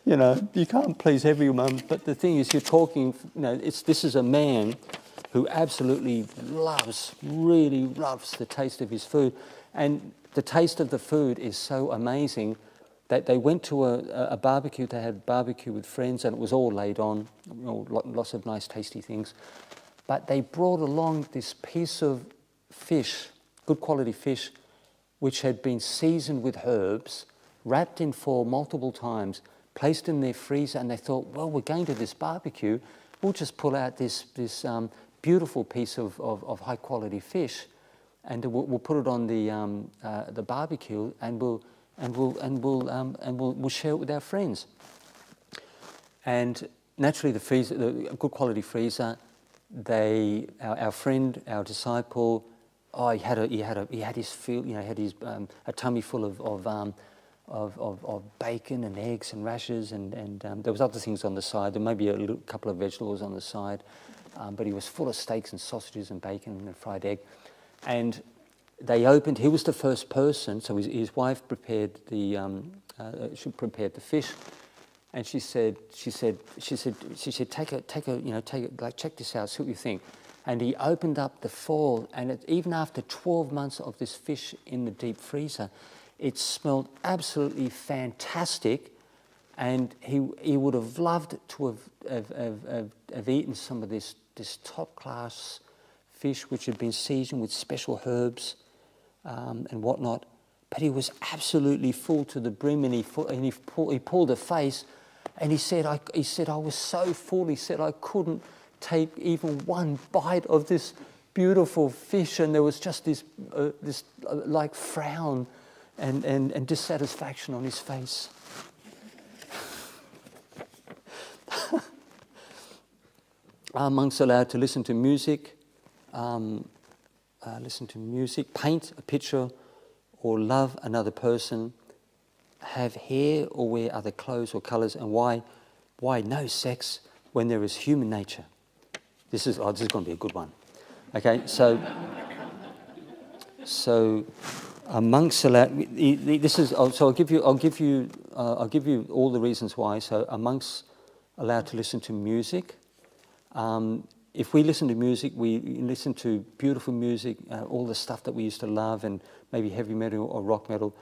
you can't please everyone. But the thing is, you're talking. This is a man who absolutely really loves the taste of his food, and the taste of the food is so amazing that they went to a barbecue. They had barbecue with friends, and it was all laid on, lots of nice, tasty things. But they brought along this piece of fish, good quality fish, which had been seasoned with herbs, wrapped in foil multiple times, placed in their freezer, and they thought, well, we're going to this barbecue, we'll just pull out this beautiful piece of high quality fish, and we'll put it on the barbecue, and we'll share it with our friends. And naturally, the good quality freezer, our friend, our disciple, he had his field, he had his a tummy full of bacon and eggs and rashers, and there was other things on the side. There may be a couple of vegetables on the side, but he was full of steaks and sausages and bacon and fried egg. And they opened. He was the first person, so his wife prepared the fish, and she said, take a, like, check this out, see what you think. And he opened up the foil, and even after 12 months of this fish in the deep freezer, it smelled absolutely fantastic, and he would have loved to have eaten some of this top class fish, which had been seasoned with special herbs and whatnot. But he was absolutely full to the brim, and he pulled a face, and he said I was so full. He said I couldn't take even one bite of this beautiful fish, and there was just this like frown and dissatisfaction on his face. Are monks allowed to listen to music? Paint a picture, or love another person, have hair or wear other clothes or colours, and why no sex when there is human nature? This is going to be a good one. Okay, so are monks allowed? This is so. I'll give you all the reasons why. So, are monks allowed to listen to music? If we listen to music, we listen to beautiful music, all the stuff that we used to love, and maybe heavy metal or rock metal.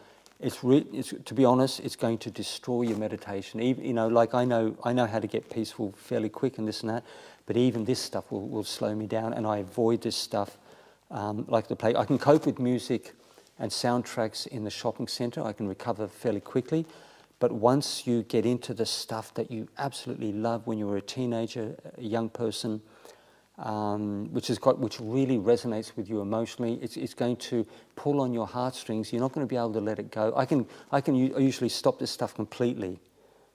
To be honest, it's going to destroy your meditation. Like I know how to get peaceful fairly quick and this and that, but even this stuff will slow me down, and I avoid this stuff. Like the play, I can cope with music and soundtracks in the shopping centre. I can recover fairly quickly. But once you get into the stuff that you absolutely love when you were a teenager, a young person, which really resonates with you emotionally, it's going to pull on your heartstrings. You're not going to be able to let it go. I usually stop this stuff completely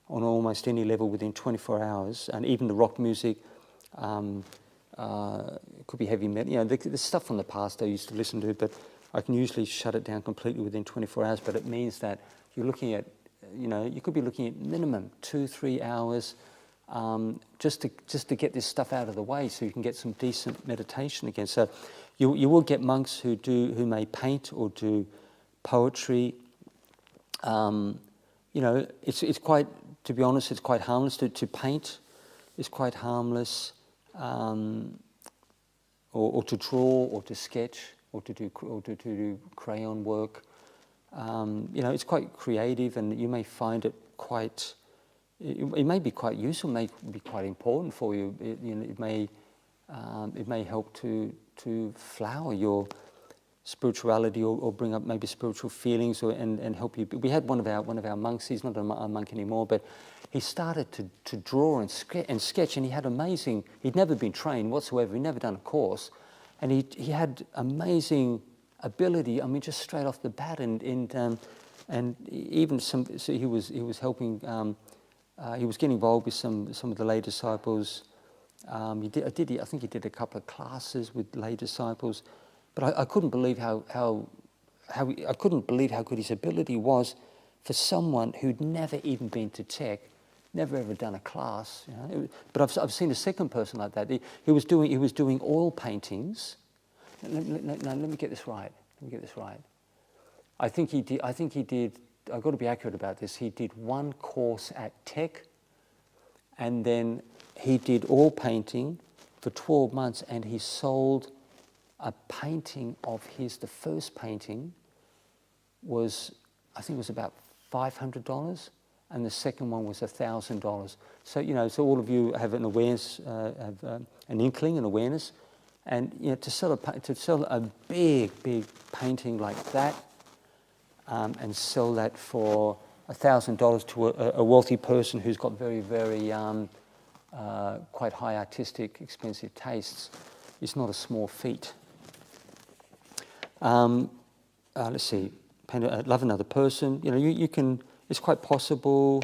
on almost any level within 24 hours, and even the rock music, it could be heavy metal. The stuff from the past I used to listen to, but I can usually shut it down completely within 24 hours, but it means that you're looking at, you could be looking at minimum 2-3 hours just to get this stuff out of the way, so you can get some decent meditation again. So you will get monks who may paint or do poetry. It's quite, to be honest, it's quite harmless to paint. It's quite harmless, or to draw, or to sketch, or to do crayon work. It's quite creative, and you may find it quite. It may be quite useful, may be quite important for you. It may help to flower your spirituality, or bring up maybe spiritual feelings, and help you. We had one of our monks. He's not a monk anymore, but he started to draw and sketch, and he had amazing. He'd never been trained whatsoever. He'd never done a course, and he had amazing ability. I mean, just straight off the bat, and even some. So he was helping. He was getting involved with some of the lay disciples. I think he did a couple of classes with lay disciples, but I couldn't believe how good his ability was for someone who'd never even been to Tech, never ever done a class. But I've seen a second person like that. He was doing oil paintings. Let me get this right. I think he did. I've got to be accurate about this. He did one course at Tech, and then he did oil painting for 12 months, and he sold a painting of his. The first painting was, I think it was about $500, and the second one was $1,000. So so all of you have an awareness, have an inkling, an awareness, and to sell a big painting like that. And sell that for $1,000 to a wealthy person who's got very, very quite high artistic, expensive tastes. It's not a small feat. Let's see. Love another person. You can. It's quite possible.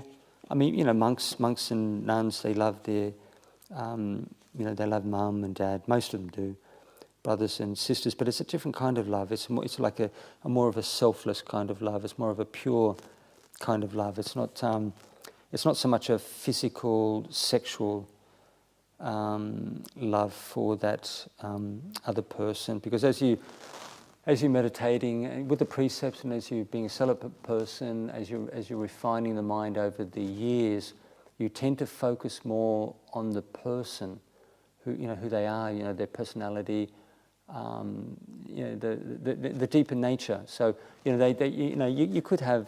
I mean, monks and nuns, they love their. They love mum and dad. Most of them do. Brothers and sisters, but it's a different kind of love. It's like a more of a selfless kind of love. It's more of a pure kind of love. It's not so much a physical, sexual love for that other person. Because as you're meditating with the precepts, and as you're being a celibate person, as you're refining the mind over the years, you tend to focus more on the person, who they are, their personality. The deeper nature. So you could have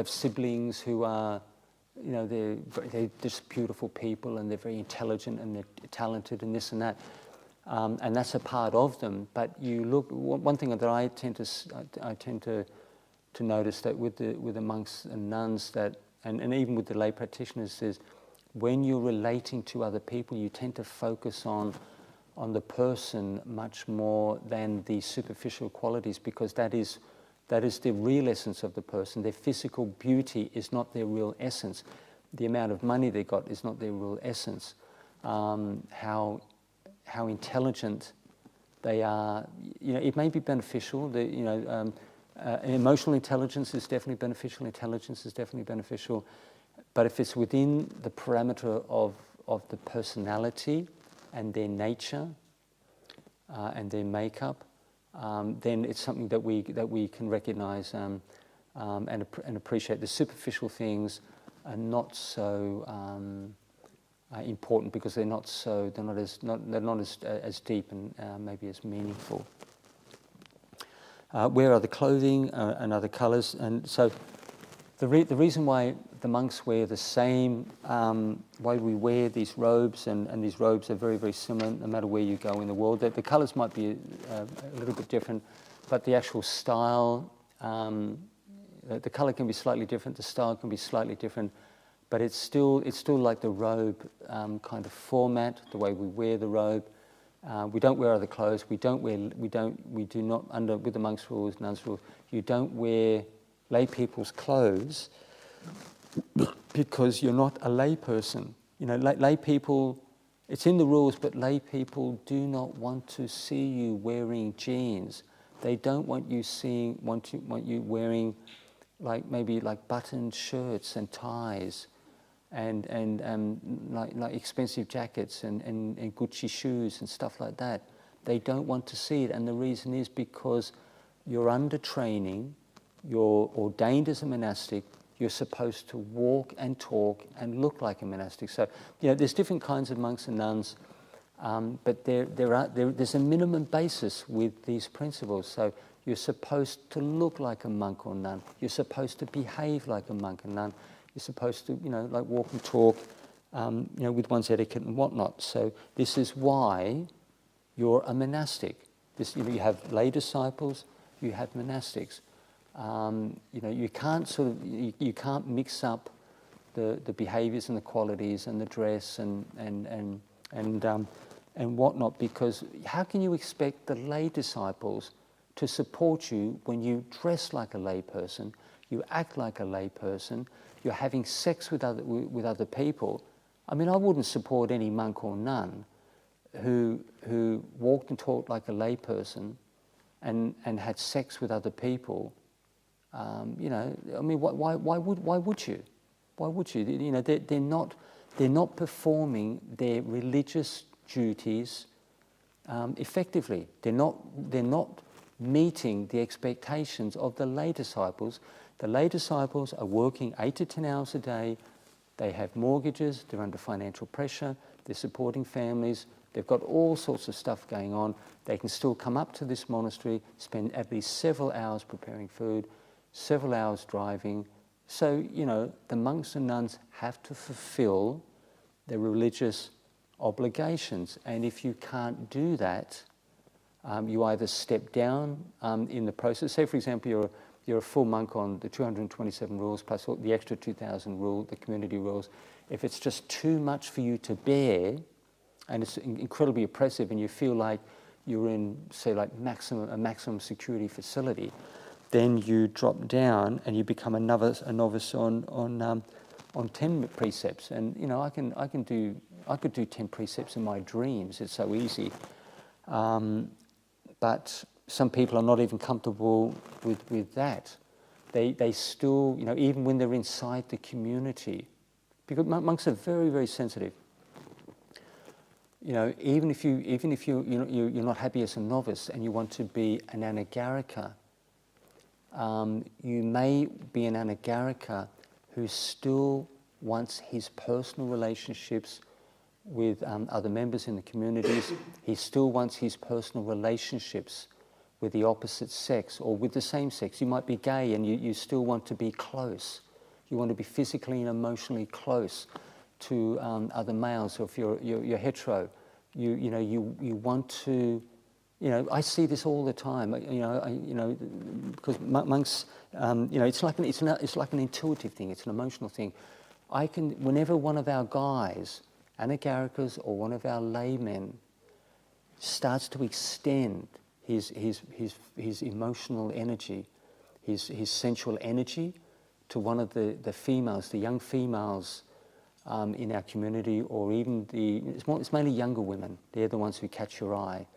siblings who are they're just beautiful people, and they're very intelligent, and they're talented, and this and that, and that's a part of them. But you look. One thing that I tend to notice that with the monks and nuns, that and even with the lay practitioners, is when you're relating to other people, you tend to focus on the person much more than the superficial qualities, because that is the real essence of the person. Their physical beauty is not their real essence. The amount of money they got is not their real essence. How intelligent they are, it may be beneficial. Emotional intelligence is definitely beneficial. Intelligence is definitely beneficial, but if it's within the parameter of the personality and their nature and their makeup, then it's something that we can recognize and appreciate. The superficial things are not so important, because they're not as deep and maybe as meaningful. Wear other clothing and other colours, and so the reason why the monks wear the same, why we wear these robes, and these robes are very, very similar no matter where you go in the world. The colours might be a little bit different, but the actual style, the colour can be slightly different, the style can be slightly different, but it's still like the robe kind of format, the way we wear the robe. We don't wear other clothes. We do not, under with the monks' rules, nuns' rules, you don't wear lay people's clothes, because you're not a lay person. Lay people, It's in the rules, but lay people do not want to see you wearing jeans. They don't want you want you wearing maybe buttoned shirts and ties, and like expensive jackets and Gucci shoes and stuff like that. They don't want to see it, and the reason is because you're under training, you're ordained as a monastic, you're supposed to walk and talk and look like a monastic. So, there's different kinds of monks and nuns, but there's a minimum basis with these principles. So you're supposed to look like a monk or nun. You're supposed to behave like a monk and nun. You're supposed to, walk and talk, with one's etiquette and whatnot. So this is why you're a monastic. You have lay disciples, you have monastics. You can't mix up the behaviours and the qualities and the dress and whatnot, because how can you expect the lay disciples to support you when you dress like a lay person, you act like a lay person, you're having sex with other people? I mean, I wouldn't support any monk or nun who walked and talked like a lay person and had sex with other people. I mean, why would you? Why would you? They're not performing their religious duties effectively. They're not meeting the expectations of the lay disciples. The lay disciples are working 8 to 10 hours a day. They have mortgages. They're under financial pressure. They're supporting families. They've got all sorts of stuff going on. They can still come up to this monastery, spend at least several hours preparing food, several hours driving. So, the monks and nuns have to fulfill their religious obligations. And if you can't do that, you either step down in the process. Say, for example, you're a full monk on the 227 rules plus the extra 2,000 rule, the community rules. If it's just too much for you to bear, and it's incredibly oppressive, and you feel like you're in, say, like a maximum security facility, then you drop down and you become a novice on 10 precepts. And I could do 10 precepts in my dreams. It's so easy. But some people are not even comfortable with that. They still, even when they're inside the community, because monks are very, very sensitive. Even if you're not happy as a novice and you want to be an anagarika, you may be an anagarika who still wants his personal relationships with other members in the communities. He still wants his personal relationships with the opposite sex or with the same sex. You might be gay and you still want to be close. You want to be physically and emotionally close to other males. Or if you're hetero, you want to. I see this all the time. Because monks, it's like an intuitive thing. It's an emotional thing. Whenever one of our guys, anagarikas, or one of our laymen, starts to extend his emotional energy, his sensual energy, to one of the females, the young females in our community, or even it's mainly younger women. They're the ones who catch your eye.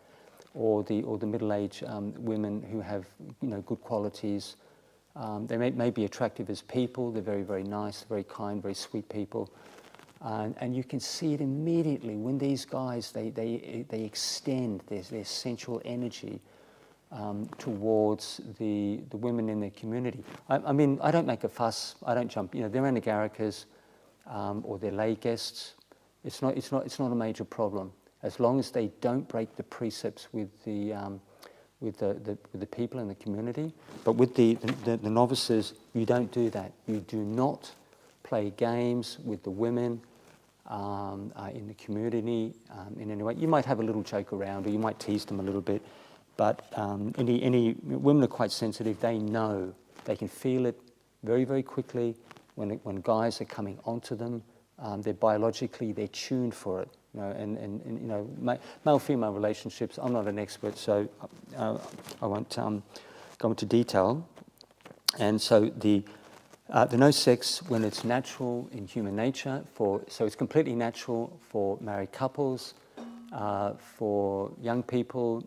Or the middle-aged women who have good qualities. They may be attractive as people. They're very, very nice, very kind, very sweet people, and you can see it immediately when these guys they extend their sensual energy towards the women in their community. I mean, I don't make a fuss. I don't jump. They're anagarikas or they're lay guests. It's not a major problem, as long as they don't break the precepts with the people in the community. But with the novices, you don't do that. You do not play games with the women in the community in any way. You might have a little joke around, or you might tease them a little bit. But any women are quite sensitive. They know, they can feel it very, very quickly when guys are coming onto them. They're tuned for it. Male-female relationships, I'm not an expert, so I won't go into detail. And so The no sex when it's natural in human nature, so it's completely natural for married couples, for young people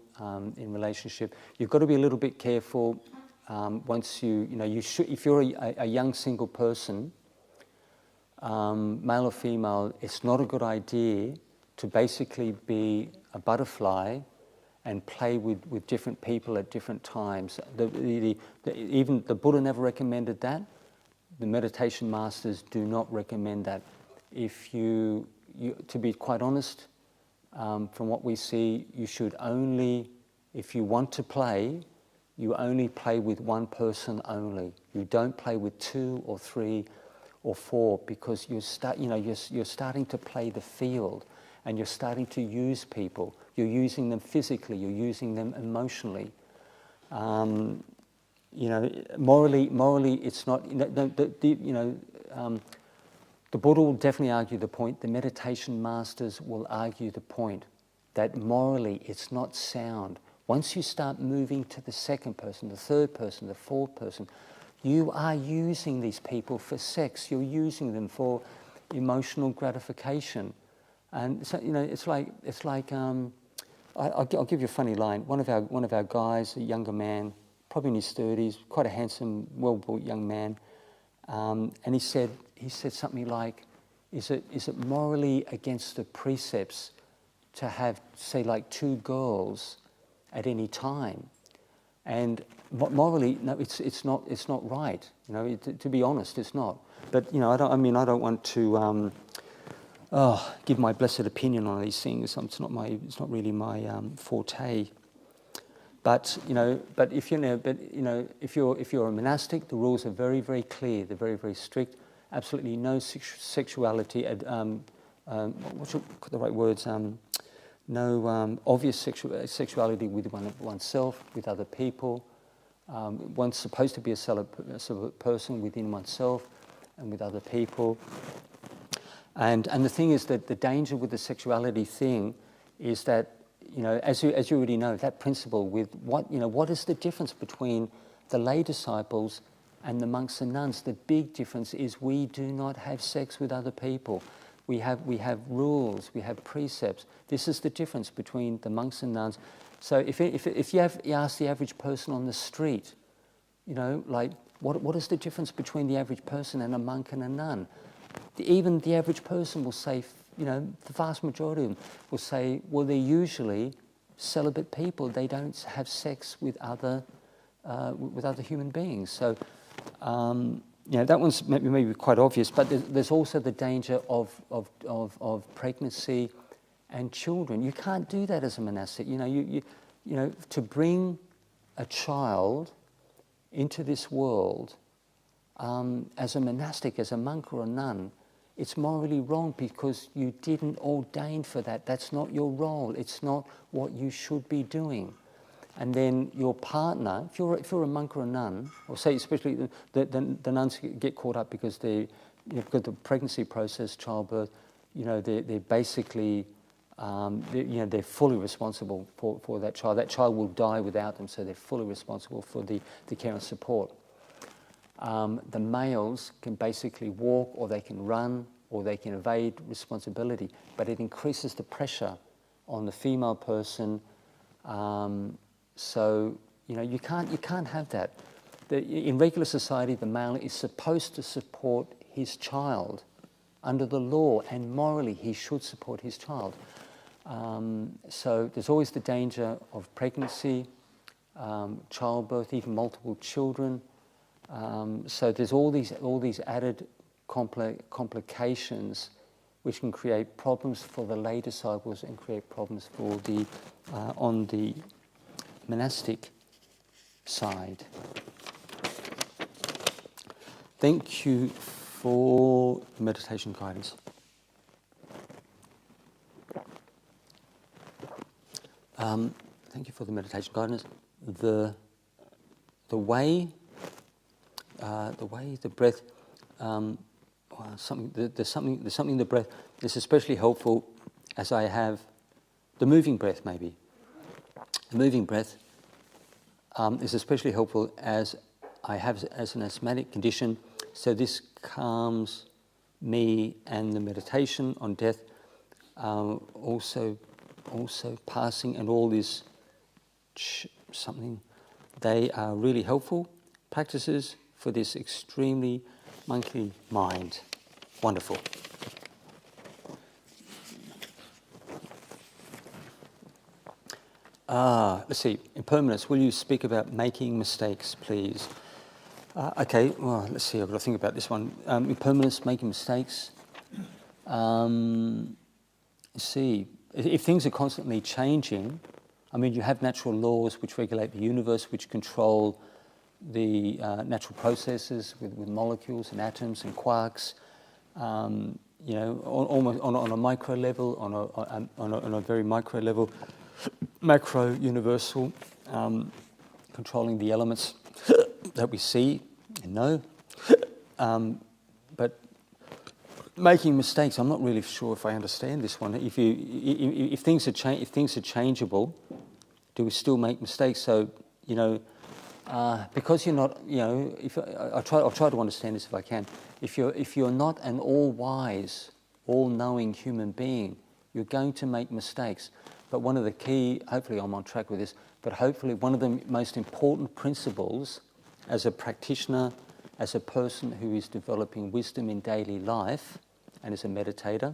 in relationship. You've got to be a little bit careful once you should, if you're a young single person, male or female, it's not a good idea to basically be a butterfly and play with different people at different times. Even the Buddha never recommended that. The meditation masters do not recommend that. If to be quite honest, from what we see, you should only, if you want to play, you only play with one person only. You don't play with 2 or 3 or 4, because you're starting to play the field, and you're starting to use people. You're using them physically. You're using them emotionally. Morally, it's not. The Buddha will definitely argue the point. The meditation masters will argue the point that morally it's not sound. Once you start moving to the second person, the third person, the fourth person, you are using these people for sex. You're using them for emotional gratification, and so it's like I'll give you a funny line. One of our guys, a younger man, probably in his 30s, quite a handsome, well-built young man, and he said something like, "Is it morally against the precepts to have, say, like 2 girls at any time?" And morally, no, it's not right. To be honest, it's not. But I don't want to give my blessed opinion on these things. It's not really my forte. But if you're a monastic, the rules are very, very clear. They're very, very strict. Absolutely no sexuality. What's the right words? No obvious sexuality with oneself, with other people. One's supposed to be a celibate person within oneself and with other people. And the thing is that the danger with the sexuality thing is that, as you already know, that principle with what is the difference between the lay disciples and the monks and nuns? The big difference is we do not have sex with other people. We have rules, we have precepts. This is the difference between the monks and nuns. So if you ask the average person on the street, what is the difference between the average person and a monk and a nun? Even the average person will say, the vast majority of them will say, well, they're usually celibate people. They don't have sex with other human beings. So, that one's maybe quite obvious. But there's also the danger of pregnancy and children. You can't do that as a monastic. To bring a child into this world as a monastic, as a monk or a nun, it's morally wrong because you didn't ordain for that. That's not your role. It's not what you should be doing. And then your partner, if you're a monk or a nun, or say especially the nuns get caught up because because the pregnancy process, childbirth, they're basically they're fully responsible for that child. That child will die without them, so they're fully responsible for the care and support. The males can basically walk, or they can run, or they can evade responsibility, but it increases the pressure on the female person. So you can't have that. In regular society, the male is supposed to support his child under the law, and morally he should support his child. So there's always the danger of pregnancy, childbirth, even multiple children. So there's all these added complications which can create problems for the lay disciples and create problems for the on the monastic side. Thank you for meditation guidance. Thank you for the meditation guidance. The way, the breath. There's something in the breath that's especially helpful, as I have the moving breath. Maybe the moving breath is especially helpful as I have as an asthmatic condition, So this calms me, and the meditation on death, also passing, and all this something. They are really helpful practices for this extremely monkey mind. Wonderful. Let's see. Impermanence. Will you speak about making mistakes, please? Okay. Well, let's see. I've got to think about this one. Impermanence, making mistakes. Let's see. If things are constantly changing, I mean, you have natural laws which regulate the universe, which control the natural processes with molecules and atoms and quarks. Almost on a micro level, on a very micro level, macro universal, controlling the elements that we see and know. But making mistakes, I'm not really sure if I understand this one. If things are changeable, do we still make mistakes? So because you're not, I'll try to understand this if I can. If you're not an all-wise, all-knowing human being, you're going to make mistakes. But one of the key, hopefully I'm on track with this, but hopefully one of the most important principles as a practitioner, as a person who is developing wisdom in daily life, and as a meditator,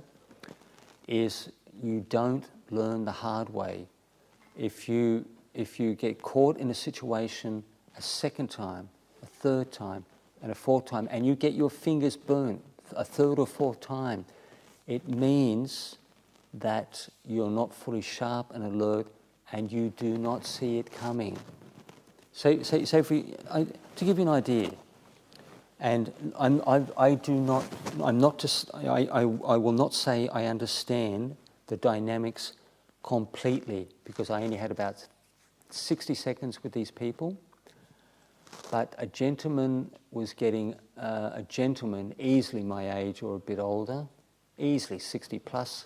is you don't learn the hard way. If you get caught in a situation a second time, a third time, and a fourth time, and you get your fingers burnt a third or fourth time, it means that you're not fully sharp and alert, and you do not see it coming. So if to give you an idea, and I will not say I understand the dynamics completely, because I only had about 60 seconds with these people. But a gentleman was getting, a gentleman easily my age or a bit older, easily 60 plus,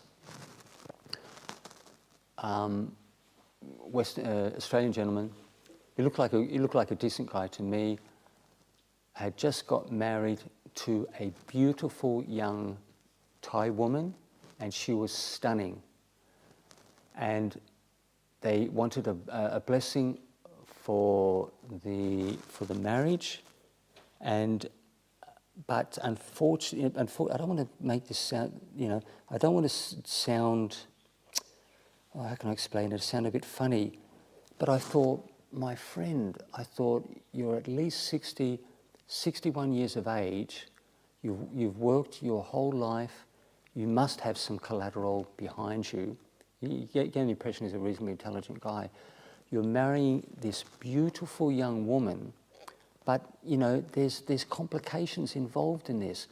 Australian gentleman. He looked like a decent guy to me. Had just got married to a beautiful young Thai woman, and she was stunning. And they wanted a blessing for the marriage, but unfortunately, I don't want to make this sound. I don't want to sound. Oh, how can I explain it? Sound a bit funny, but I thought, my friend, you're at least 60, 61 years of age. You've worked your whole life. You must have some collateral behind you. You get the impression he's a reasonably intelligent guy. You're marrying this beautiful young woman, but there's complications involved in this.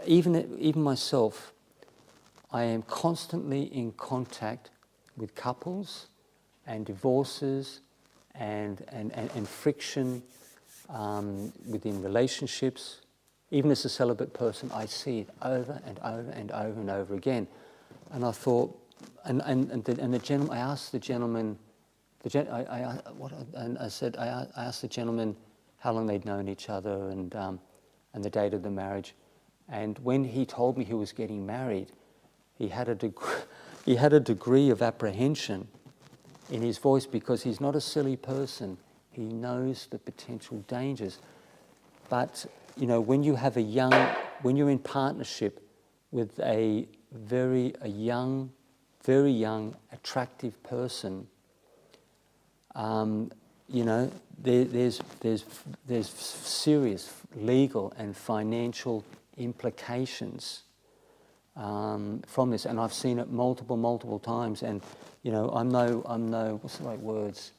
Even myself, I am constantly in contact with couples and divorces and friction within relationships. Even as a celibate person, I see it over and over and over and over again. And I thought, and the gentleman, I asked the gentleman, I asked the gentleman how long they'd known each other and the date of the marriage. And when he told me he was getting married, he had a degree of apprehension in his voice, because he's not a silly person. He knows the potential dangers. But when you're in partnership with a very young, attractive person, there's serious legal and financial implications from this, and I've seen it multiple times. And I'm no what's the right words?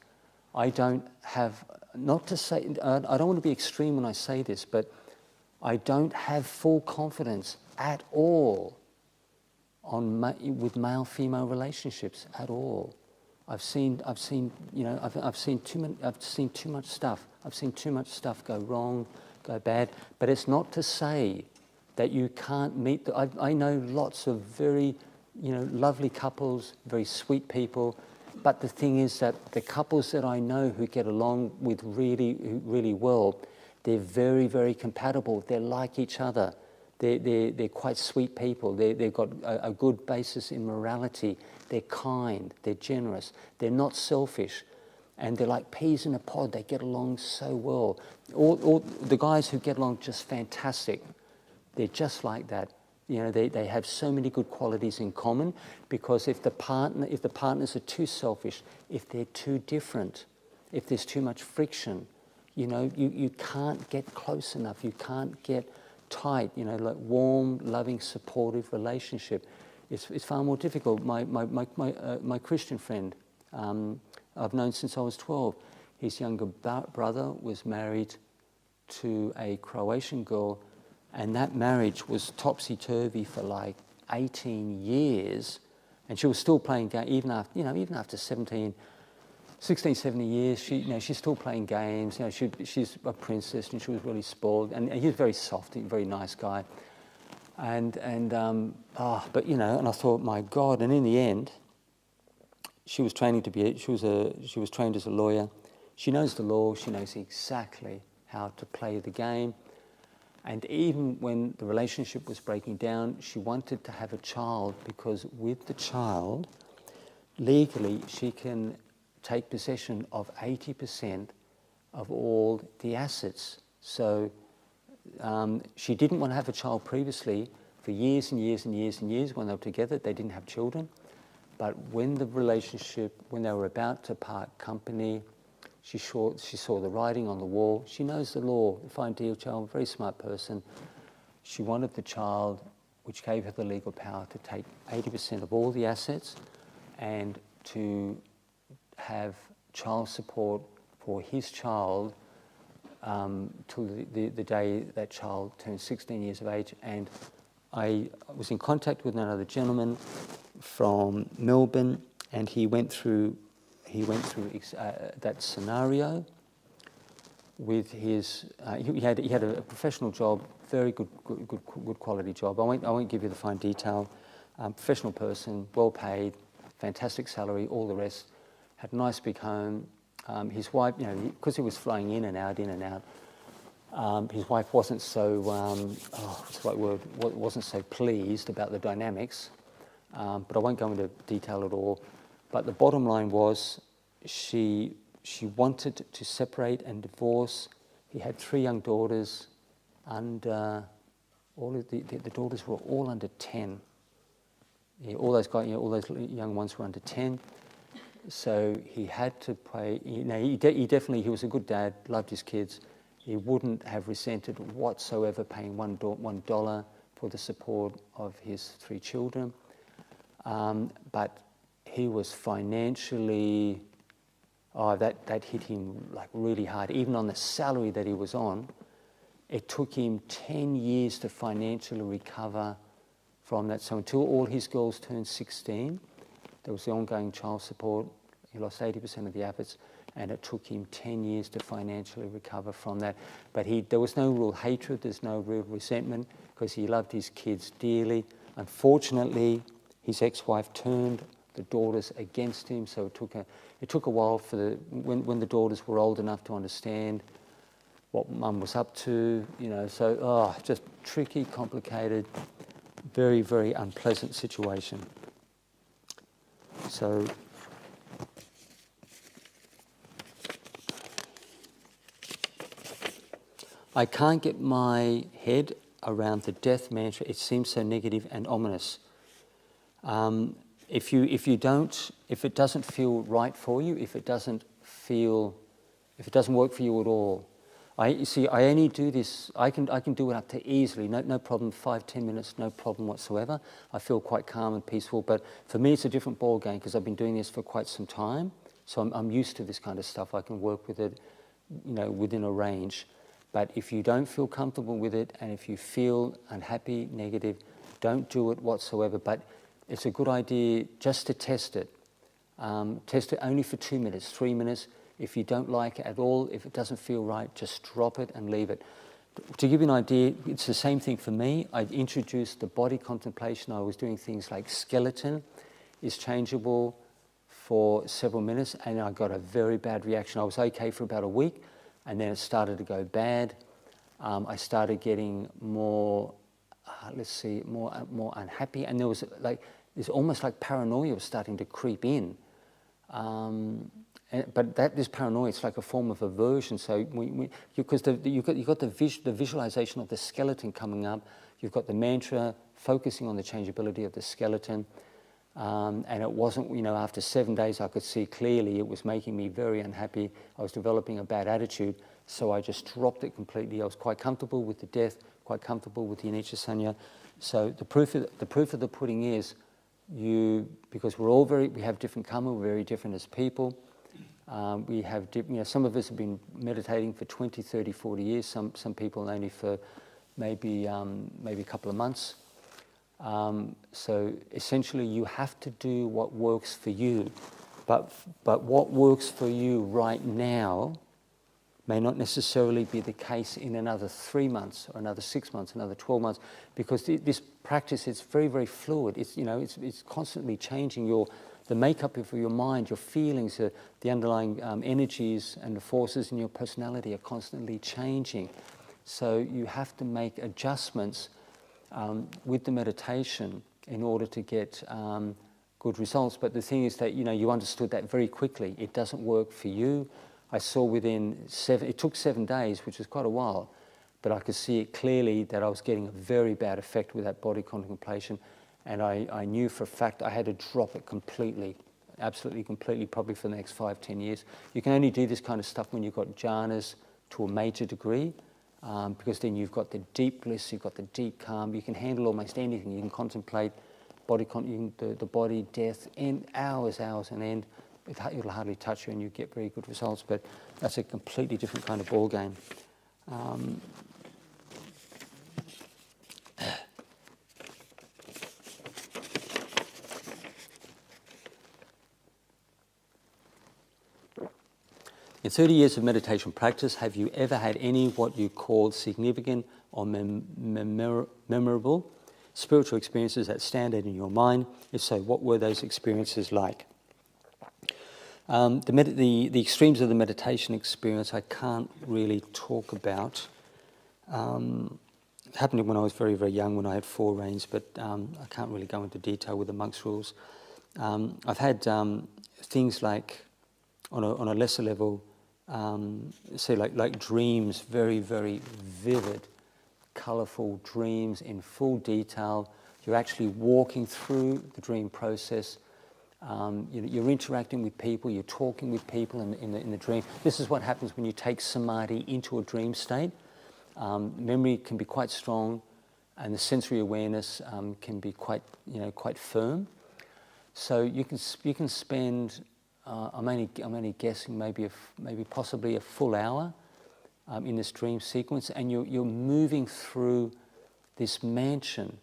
I don't have, not to say, I don't want to be extreme when I say this, but I don't have full confidence at all with male-female relationships at all. I've seen too much stuff. I've seen too much stuff go wrong, go bad. But it's not to say that you can't meet. I know lots of very, lovely couples, very sweet people. But the thing is that the couples that I know who get along with really well, They're very, very compatible. They're like each other. They're quite sweet people. They've got a good basis in morality. They're kind. They're generous. They're not selfish. And they're like peas in a pod. They get along so well. All the guys who get along just fantastic. They're just like that. You know, they have so many good qualities in common, because if the partners are too selfish, if they're too different, if there's too much friction, you know, you can't get close enough. You can't get tight. You know, like warm, loving, supportive relationship. It's far more difficult. My Christian friend, I've known since I was 12. His younger brother was married to a Croatian girl, and that marriage was topsy-turvy for like 18 years, and she was still playing games, even after 16, 17 years, she's still playing games. You know, she's a princess, and she was really spoiled, and he was very soft, very nice guy. But you know, and I thought, my God, and in the end, she was trained as a lawyer. She knows the law. She knows exactly how to play the game. And even when the relationship was breaking down, she wanted to have a child, because with the child, legally, she can take possession of 80% of all the assets. So she didn't want to have a child previously for years and years and years and years. When they were together, they didn't have children. But when they were about to part company, she saw the writing on the wall. She knows the law, a fine deal child, very smart person. She wanted the child, which gave her the legal power to take 80% of all the assets and to have child support for his child till the day that child turned 16 years of age. And I was in contact with another gentleman from Melbourne, and he went through that scenario with his. He had a professional job, very good quality job. I won't give you the fine detail. Professional person, well paid, fantastic salary, all the rest. Had a nice big home. His wife, you know, because he was flying in and out, his wife wasn't so. What's the right word? Wasn't so pleased about the dynamics. But I won't go into detail at all. But the bottom line was, she wanted to separate and divorce. He had 3 young daughters, and all of the daughters were all under 10. Yeah, all those young ones were under 10. So he had to pay. You know, he was a good dad, loved his kids. He wouldn't have resented whatsoever paying $1 for the support of his 3 children. But he was financially, that hit him like really hard. Even on the salary that he was on, it took him 10 years to financially recover from that. So until all his girls turned 16, there was the ongoing child support. He lost 80% of the assets, and it took him 10 years to financially recover from that. But there was no real hatred, there's no real resentment, because he loved his kids dearly. Unfortunately, his ex-wife turned the daughters against him, so it took a while when the daughters were old enough to understand what mum was up to, you know. So just tricky, complicated, very, very unpleasant situation. So I can't get my head around the death mantra. It seems so negative and ominous. If it doesn't feel right for you, if it doesn't work for you at all, I only do this. I can do it up to easily, no problem. 5-10 minutes, no problem whatsoever. I feel quite calm and peaceful. But for me, it's a different ball game, because I've been doing this for quite some time. So I'm used to this kind of stuff. I can work with it, you know, within a range. But if you don't feel comfortable with it, and if you feel unhappy, negative, don't do it whatsoever. But it's a good idea just to test it. Test it only for 2 minutes, 3 minutes. If you don't like it at all, if it doesn't feel right, just drop it and leave it. To give you an idea, it's the same thing for me. I introduced the body contemplation. I was doing things like skeleton is changeable for several minutes, and I got a very bad reaction. I was okay for about a week, and then it started to go bad. I started getting more, more unhappy, and there's almost like paranoia was starting to creep in. But this paranoia, it's like a form of aversion. So because you've got the visualization of the skeleton coming up, you've got the mantra focusing on the changeability of the skeleton, and it wasn't, after 7 days I could see clearly it was making me very unhappy. I was developing a bad attitude, so I just dropped it completely. I was quite comfortable with the death, quite comfortable with the anicca sanya. So the proof of the pudding is because we have different karma, we're very different as people. We have, some of us have been meditating for 20, 30, 40 years, some people only for maybe a couple of months. So essentially you have to do what works for you, but what works for you right now may not necessarily be the case in another 3 months or another 6 months, another 12 months, because this practice is very, very fluid. It's constantly changing the makeup of your mind, your feelings, the underlying energies and the forces in your personality are constantly changing. So you have to make adjustments with the meditation in order to get good results. But the thing is that you understood that very quickly. It doesn't work for you. I saw it took 7 days, which was quite a while, but I could see it clearly that I was getting a very bad effect with that body contemplation, and I knew for a fact I had to drop it completely, absolutely completely, probably for the next 5-10 years. You can only do this kind of stuff when you've got jhanas to a major degree, because then you've got the deep bliss, you've got the deep calm, you can handle almost anything. You can contemplate the body, death, in hours on end. It'll hardly touch you and you get very good results, but that's a completely different kind of ball game. In 30 years of meditation practice, have you ever had any what you called significant or memorable spiritual experiences that stand out in your mind? If so, what were those experiences like? The extremes of the meditation experience I can't really talk about. It happened when I was very, very young, when I had 4 reins, but I can't really go into detail with the monks' rules. I've had things like, on a lesser level, say like dreams, very, very vivid, colourful dreams in full detail. You're actually walking through the dream process. You're interacting with people, you're talking with people in the dream. This is what happens when you take samadhi into a dream state. Memory can be quite strong, and the sensory awareness can be quite firm. So you can spend. I'm only guessing maybe possibly a full hour in this dream sequence, and you're moving through this mansion.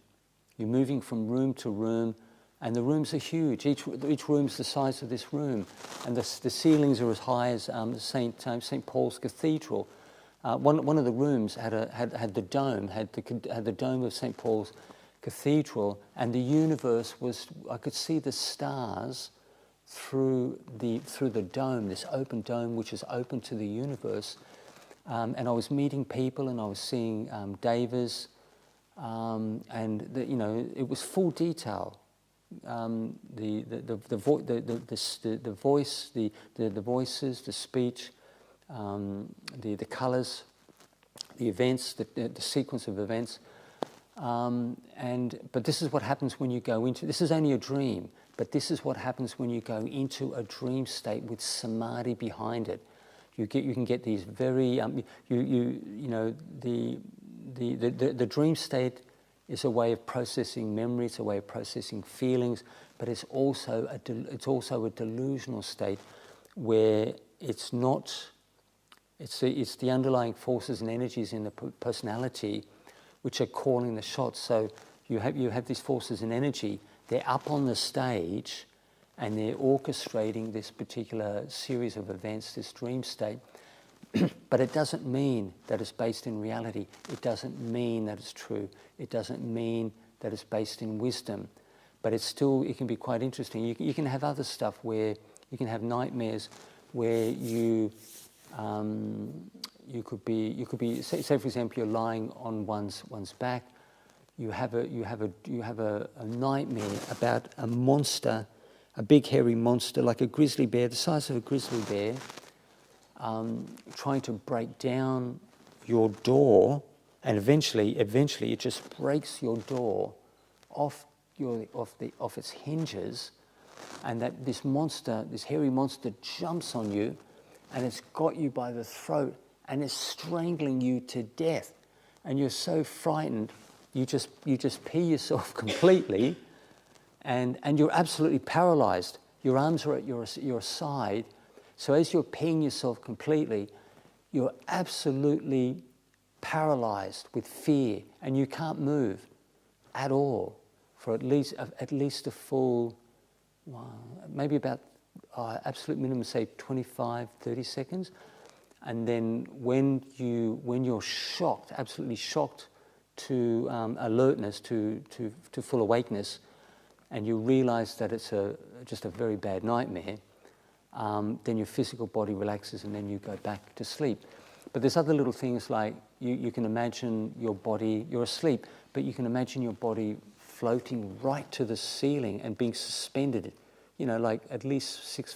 You're moving from room to room. And the rooms are huge. Each room's the size of this room, and the ceilings are as high as St. Paul's Cathedral. One of the rooms had the dome, had the dome of St. Paul's Cathedral, and the universe was. I could see the stars through the dome, this open dome which is open to the universe. And I was meeting people, and I was seeing devas, and it was full detail. The voice, the voices, the speech, the colours, the events, the sequence of events, but this is what happens when you go into. This is only a dream, but this is what happens when you go into a dream state with samadhi behind it. You can get these very the dream state is a way of processing memory, it's a way of processing feelings, but it's also a delusional state where it's the underlying forces and energies in the personality which are calling the shots. So you have these forces and energy, they're up on the stage and they're orchestrating this particular series of events, this dream state. But it doesn't mean that it's based in reality. It doesn't mean that it's true. It doesn't mean that it's based in wisdom. But it can be quite interesting. You can have other stuff where you can have nightmares where you You could be. Say for example, you're lying on one's back. You have a nightmare about a monster, a big hairy monster like a grizzly bear, the size of a grizzly bear, trying to break down your door, and eventually it just breaks your door off its hinges, and that this hairy monster jumps on you, and it's got you by the throat and is strangling you to death, and you're so frightened you just pee yourself completely, and you're absolutely paralyzed. Your arms are at your side, so as you're peeing yourself completely, you're absolutely paralyzed with fear, and you can't move at all for at least a full, maybe about absolute minimum, say 25, 30 seconds. And then when you're shocked, absolutely shocked to alertness, to full awakeness, and you realize that it's just a very bad nightmare, then your physical body relaxes and then you go back to sleep. But there's other little things like you can imagine your body, you're asleep, but you can imagine your body floating right to the ceiling and being suspended, like at least 6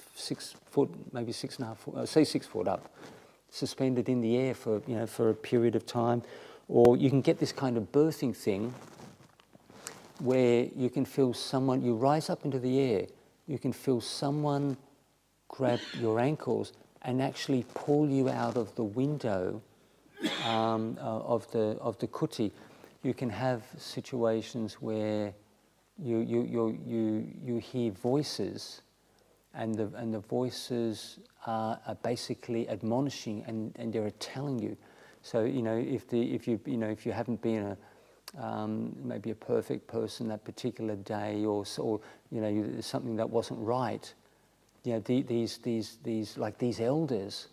foot, maybe 6.5 foot, say 6 foot up, suspended in the air for a period of time. Or you can get this kind of birthing thing where you can feel someone, you rise up into the air, you can feel someone grab your ankles and actually pull you out of the window of the kuti. You can have situations where you hear voices, and the voices are basically admonishing, and they're telling you. So if you haven't been maybe a perfect person that particular day, or something that wasn't right, these elders,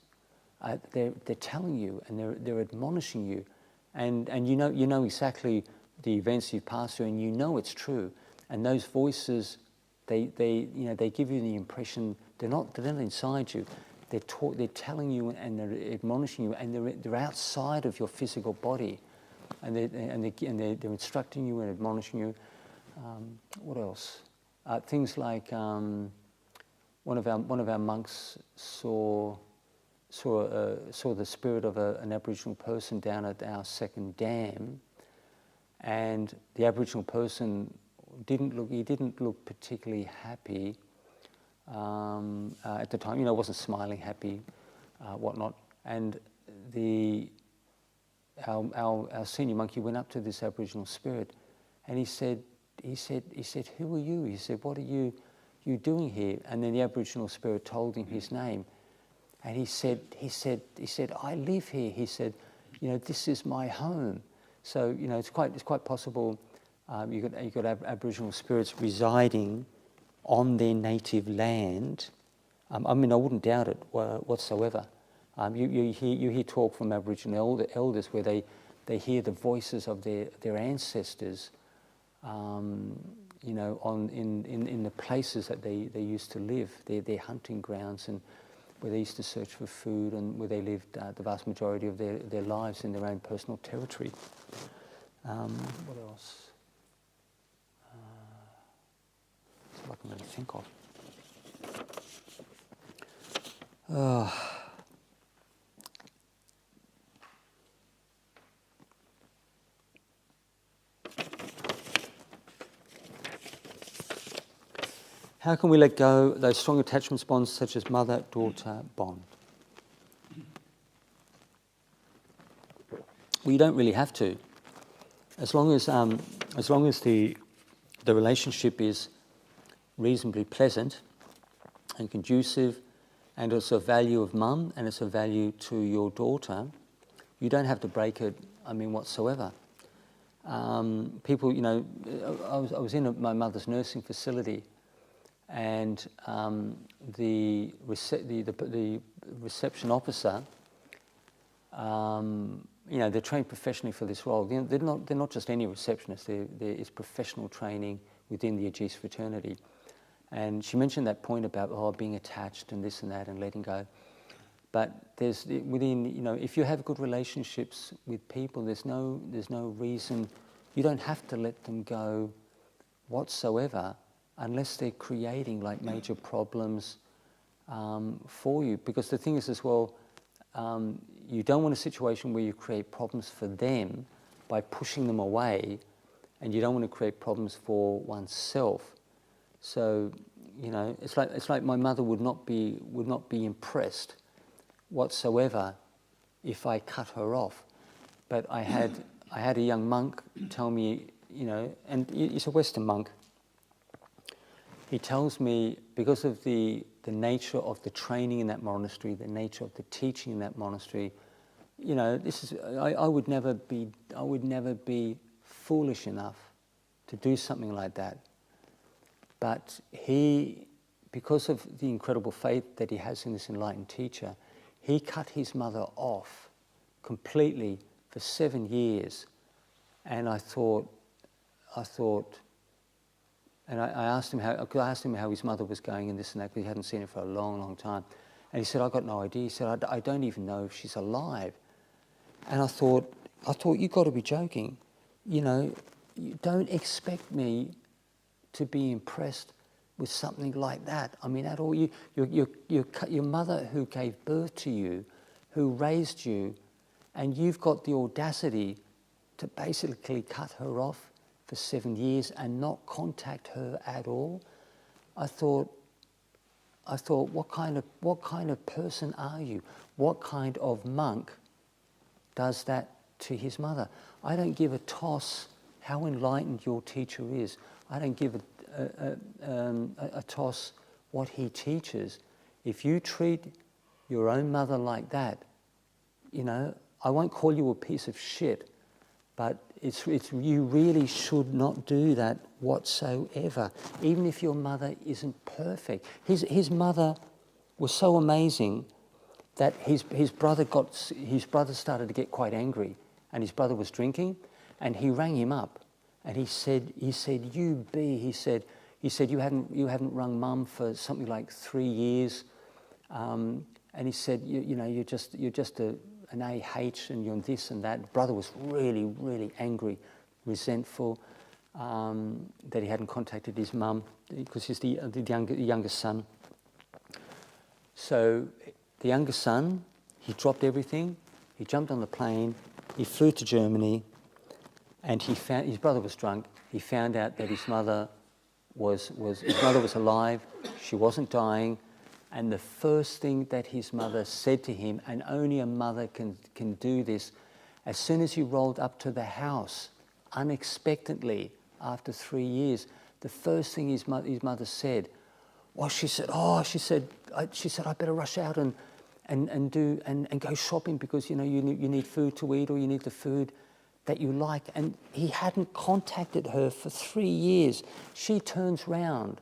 they're telling you, and they're admonishing you, and you know exactly the events you've passed through, and you know it's true. And those voices, they give you the impression they're not inside you. They're telling you, and they're admonishing you, and they're outside of your physical body, and they're instructing you and admonishing you. What else? Things like one of our monks saw the spirit of an Aboriginal person down at our second dam, and the Aboriginal person didn't look particularly happy at the time. Wasn't smiling, happy, whatnot. And our senior monk, he went up to this Aboriginal spirit, and he said, "Who are you?" He said, "What are you doing here?" And then the Aboriginal spirit told him his name, and he said, "I live here." He said, "This is my home." So it's quite possible you got Aboriginal spirits residing on their native land. I wouldn't doubt it whatsoever. You hear talk from Aboriginal elders where they hear the voices of their ancestors, in the places that they used to live, their hunting grounds, and where they used to search for food, and where they lived the vast majority of their lives in their own personal territory. What else? That's all I can really think of. How can we let go those strong attachment bonds, such as mother-daughter bond? We don't really have to, as long as the relationship is reasonably pleasant and conducive, and it's a value of mum, and it's a value to your daughter. You don't have to break it, whatsoever. People, I was in my mother's nursing facility, and the reception officer, they're trained professionally for this role. They're not just any receptionist. It's professional training within the Ajahn fraternity. And she mentioned that point about being attached and this and that and letting go. But there's within, if you have good relationships with people, there's no reason, you don't have to let them go whatsoever unless they're creating like major problems for you. Because the thing is as well, you don't want a situation where you create problems for them by pushing them away, and you don't want to create problems for oneself. So, it's like my mother would not be impressed whatsoever if I cut her off. But I had a young monk tell me, and he's a Western monk. He tells me, because of the nature of the training in that monastery, the nature of the teaching in that monastery, I would never be foolish enough to do something like that. But he, because of the incredible faith that he has in this enlightened teacher, he cut his mother off completely for 7 years. And I thought, and I asked him how his mother was going and this and that, because he hadn't seen her for a long, long time. And he said, "I got no idea." He said, I don't even know if she's alive. And I thought, you've got to be joking. You don't expect me to be impressed with something like that. I mean, at all. Your mother who gave birth to you, who raised you, and you've got the audacity to basically cut her off for 7 years and not contact her at all. I thought, what kind of person are you? What kind of monk does that to his mother? I don't give a toss how enlightened your teacher is. I don't give a toss what he teaches. If you treat your own mother like that, I won't call you a piece of shit, but you really should not do that whatsoever, even if your mother isn't perfect. His mother was so amazing that his brother started to get quite angry, and his brother was drinking, and he rang him up, and he said, he said you haven't rung Mum for something like 3 years, and he said you're just an AH and you're this and that. Brother was really, really angry, resentful that he hadn't contacted his mum because he's the youngest son. So the youngest son, he dropped everything, he jumped on the plane, he flew to Germany, and he found his brother was drunk. He found out that his mother was alive, she wasn't dying. And the first thing that his mother said to him, and only a mother can do this, as soon as he rolled up to the house, unexpectedly, after 3 years, the first thing his mother said, she said, I better rush out and go shopping because you need food to eat, or you need the food that you like. And he hadn't contacted her for 3 years. She turns round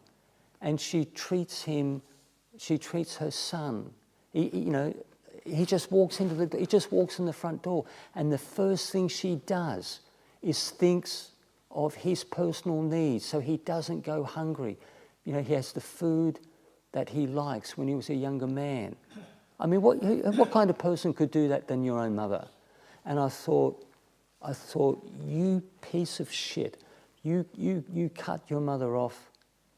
and she treats her son. He just walks in the front door, and the first thing she does is thinks of his personal needs, so he doesn't go hungry. He has the food that he likes when he was a younger man. I mean, what kind of person could do that than your own mother? And I thought, you piece of shit, you cut your mother off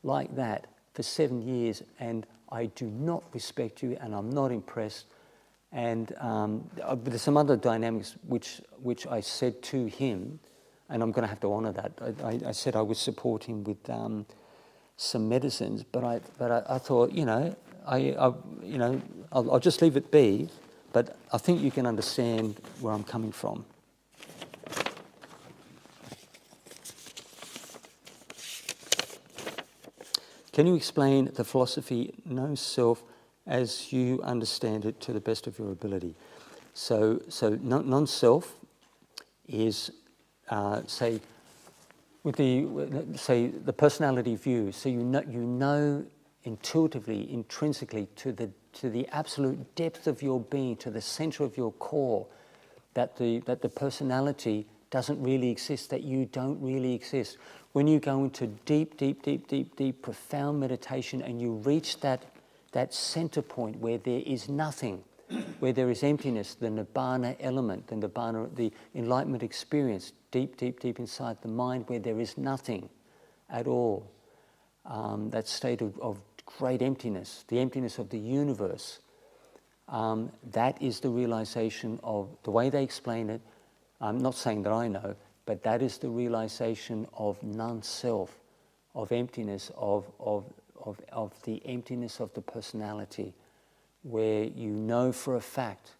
like that for 7 years, and I do not respect you, and I'm not impressed. And but there's some other dynamics which I said to him, and I'm going to have to honour that. I said I would support him with some medicines, but I thought, I'll just leave it be. But I think you can understand where I'm coming from. Can you explain the philosophy no self as you understand it to the best of your ability? So non-self is, say the personality view. So you know intuitively, intrinsically, to the absolute depth of your being, to the center of your core, that the personality doesn't really exist, that you don't really exist. When you go into deep, profound meditation and you reach that center point where there is nothing, where there is emptiness, the nibbana element, the enlightenment experience, deep, deep, deep inside the mind, where there is nothing at all. That state of great emptiness, the emptiness of the universe. That is the realization of, the way they explain it, I'm not saying that I know, but that is the realization of non-self, of emptiness, of the emptiness of the personality, where you know for a fact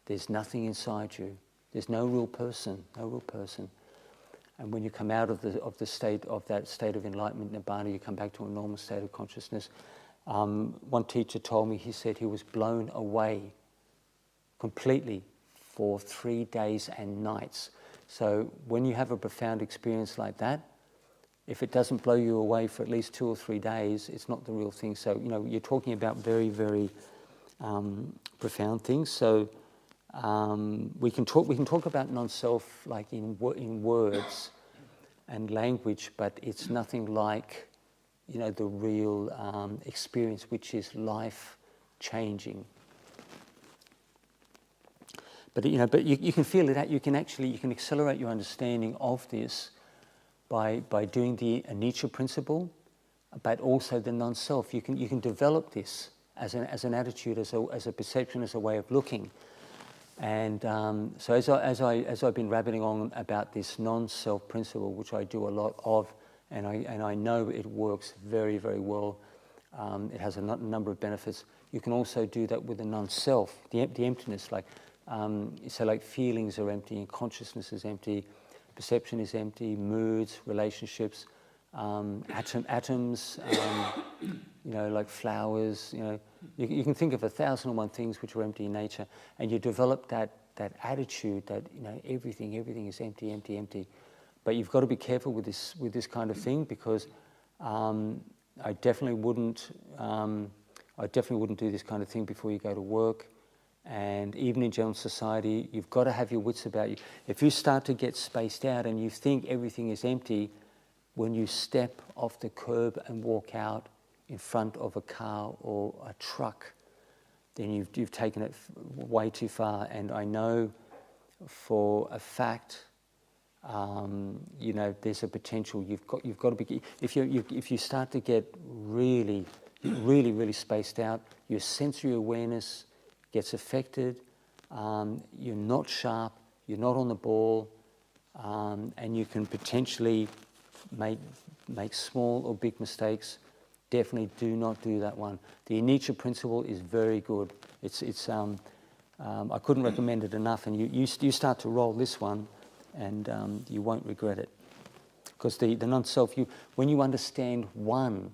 there's nothing inside you. There's no real person, no real person. And when you come out of that state of enlightenment, nibbana, you come back to a normal state of consciousness. One teacher told me, he said he was blown away completely for 3 days and nights. So when you have a profound experience like that, if it doesn't blow you away for at least 2 or 3 days, it's not the real thing. So, you're talking about very, very profound things. So we can talk about non-self like in words and language, but it's nothing like, the real experience, which is life-changing. But you can feel it out. You can accelerate your understanding of this by doing the anicca principle, but also the non-self. You can develop this as an attitude, as a perception, as a way of looking. And so as I've been rabbiting on about this non-self principle, which I do a lot of, and I know it works very, very well. It has a number of benefits. You can also do that with the non-self, the emptiness, like. So like feelings are empty and consciousness is empty, perception is empty, moods, relationships, atoms, like flowers, you can think of 1,001 things which are empty in nature, and you develop that attitude that, everything is empty, empty, empty. But you've got to be careful with this kind of thing, because I definitely wouldn't do this kind of thing before you go to work. And even in general society, you've got to have your wits about you. If you start to get spaced out and you think everything is empty, when you step off the curb and walk out in front of a car or a truck, then you've taken it way too far. And I know for a fact, there's a potential. You've got to be. If you start to get really, really, really spaced out, your sensory awareness gets affected, you're not sharp, you're not on the ball, and you can potentially make small or big mistakes. Definitely do not do that one. The anicca principle is very good. I couldn't recommend it enough, and you start to roll this one, and you won't regret it. Because the non-self, when you understand one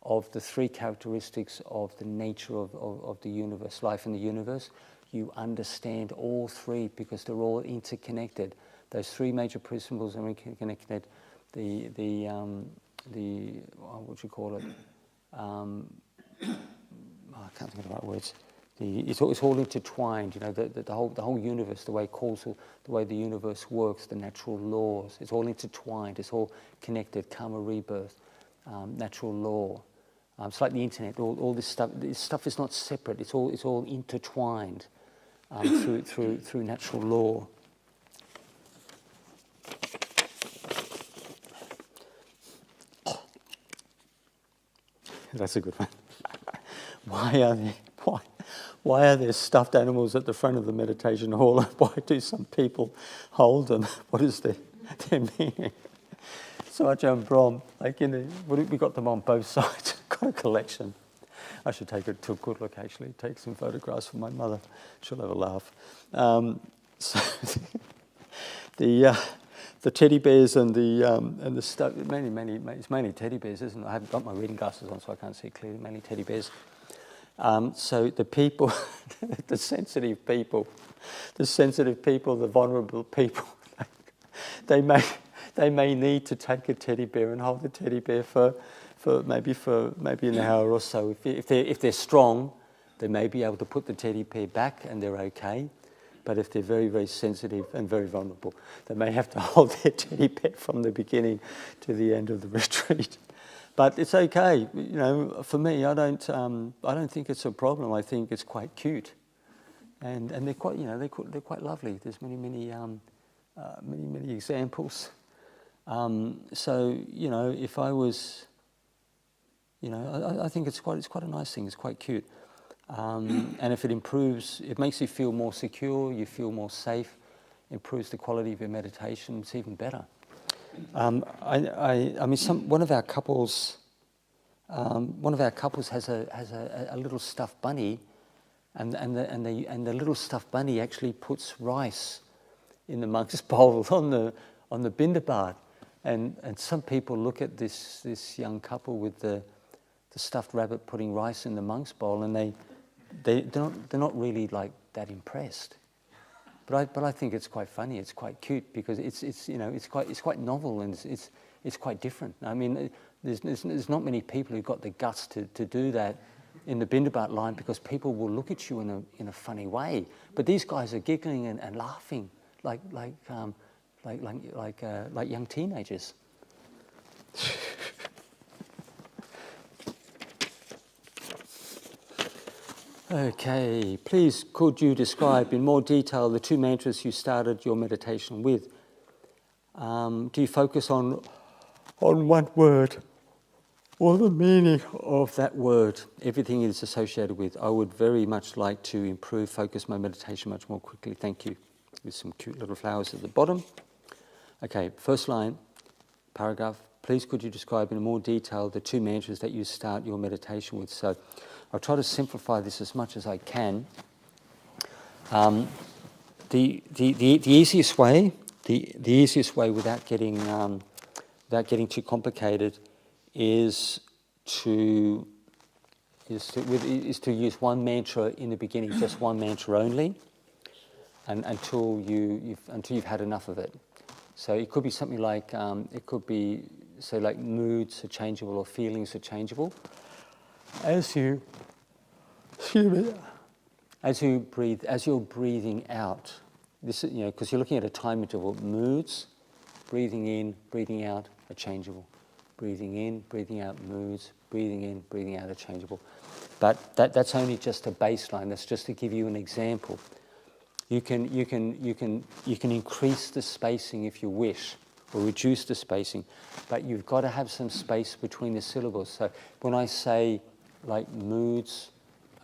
of the 3 characteristics of the nature of the universe, life in the universe, you understand all 3 because they're all interconnected. Those 3 major principles are interconnected. What you call it? I can't think of the right words. It's all intertwined. The whole universe, the way the way the universe works, the natural laws. It's all intertwined. It's all connected. Karma, rebirth, natural law. It's like the internet. All this stuff. This stuff is not separate. It's all intertwined through natural law. That's a good one. Why are there stuffed animals at the front of the meditation hall? Why do some people hold them? What is their meaning? So Ajahn Brahm, we got them on both sides. Got a collection. I should take it to a good look, actually. Take some photographs for my mother. She'll have a laugh. So the teddy bears and the stuff. It's mainly teddy bears, isn't it? I haven't got my reading glasses on, so I can't see clearly. Mainly teddy bears. So the people, the sensitive people, the vulnerable people, they may need to take a teddy bear and hold the teddy bear for maybe an hour or so. If they're strong, they may be able to put the teddy bear back and they're okay. But if they're very, very sensitive and very vulnerable, they may have to hold their teddy bear from the beginning to the end of the retreat. But it's okay. For me, I don't think it's a problem. I think it's quite cute, and they're quite they're quite lovely. There's many examples. So if I was, I think it's quite a nice thing. It's quite cute, and if it improves, it makes you feel more secure. You feel more safe. Improves the quality of your meditation. It's even better. One of our couples has a little stuffed bunny, and the little stuffed bunny actually puts rice in the monk's bowl on the bindabat, and some people look at this young couple with the stuffed rabbit putting rice in the monk's bowl, and they're not really like that impressed. But I think it's quite funny. It's quite cute because it's quite novel, and it's quite different. I mean, there's not many people who've got the guts to do that in the bindabat line, because people will look at you in a funny way. But these guys are giggling and laughing like young teenagers. Okay, please could you describe in more detail the two mantras you started your meditation with? Do you focus on one word or the meaning of that word everything is associated with? I would very much like to focus my meditation much more quickly. Thank you. With some cute little flowers at the bottom. Okay, first line, paragraph. Please could you describe in more detail the two mantras that you start your meditation with? So I'll try to simplify this as much as I can. The easiest way without getting too complicated is to use one mantra in the beginning, just one mantra only, and until you've had enough of it. So it could be something like like moods are changeable or feelings are changeable. As you're breathing out, this is, because you're looking at a time interval. Moods, breathing in, breathing out are changeable. Breathing in, breathing out, moods. Breathing in, breathing out are changeable. But that's only just a baseline. That's just to give you an example. You can increase the spacing if you wish, or reduce the spacing, but you've got to have some space between the syllables. So when I say, like, moods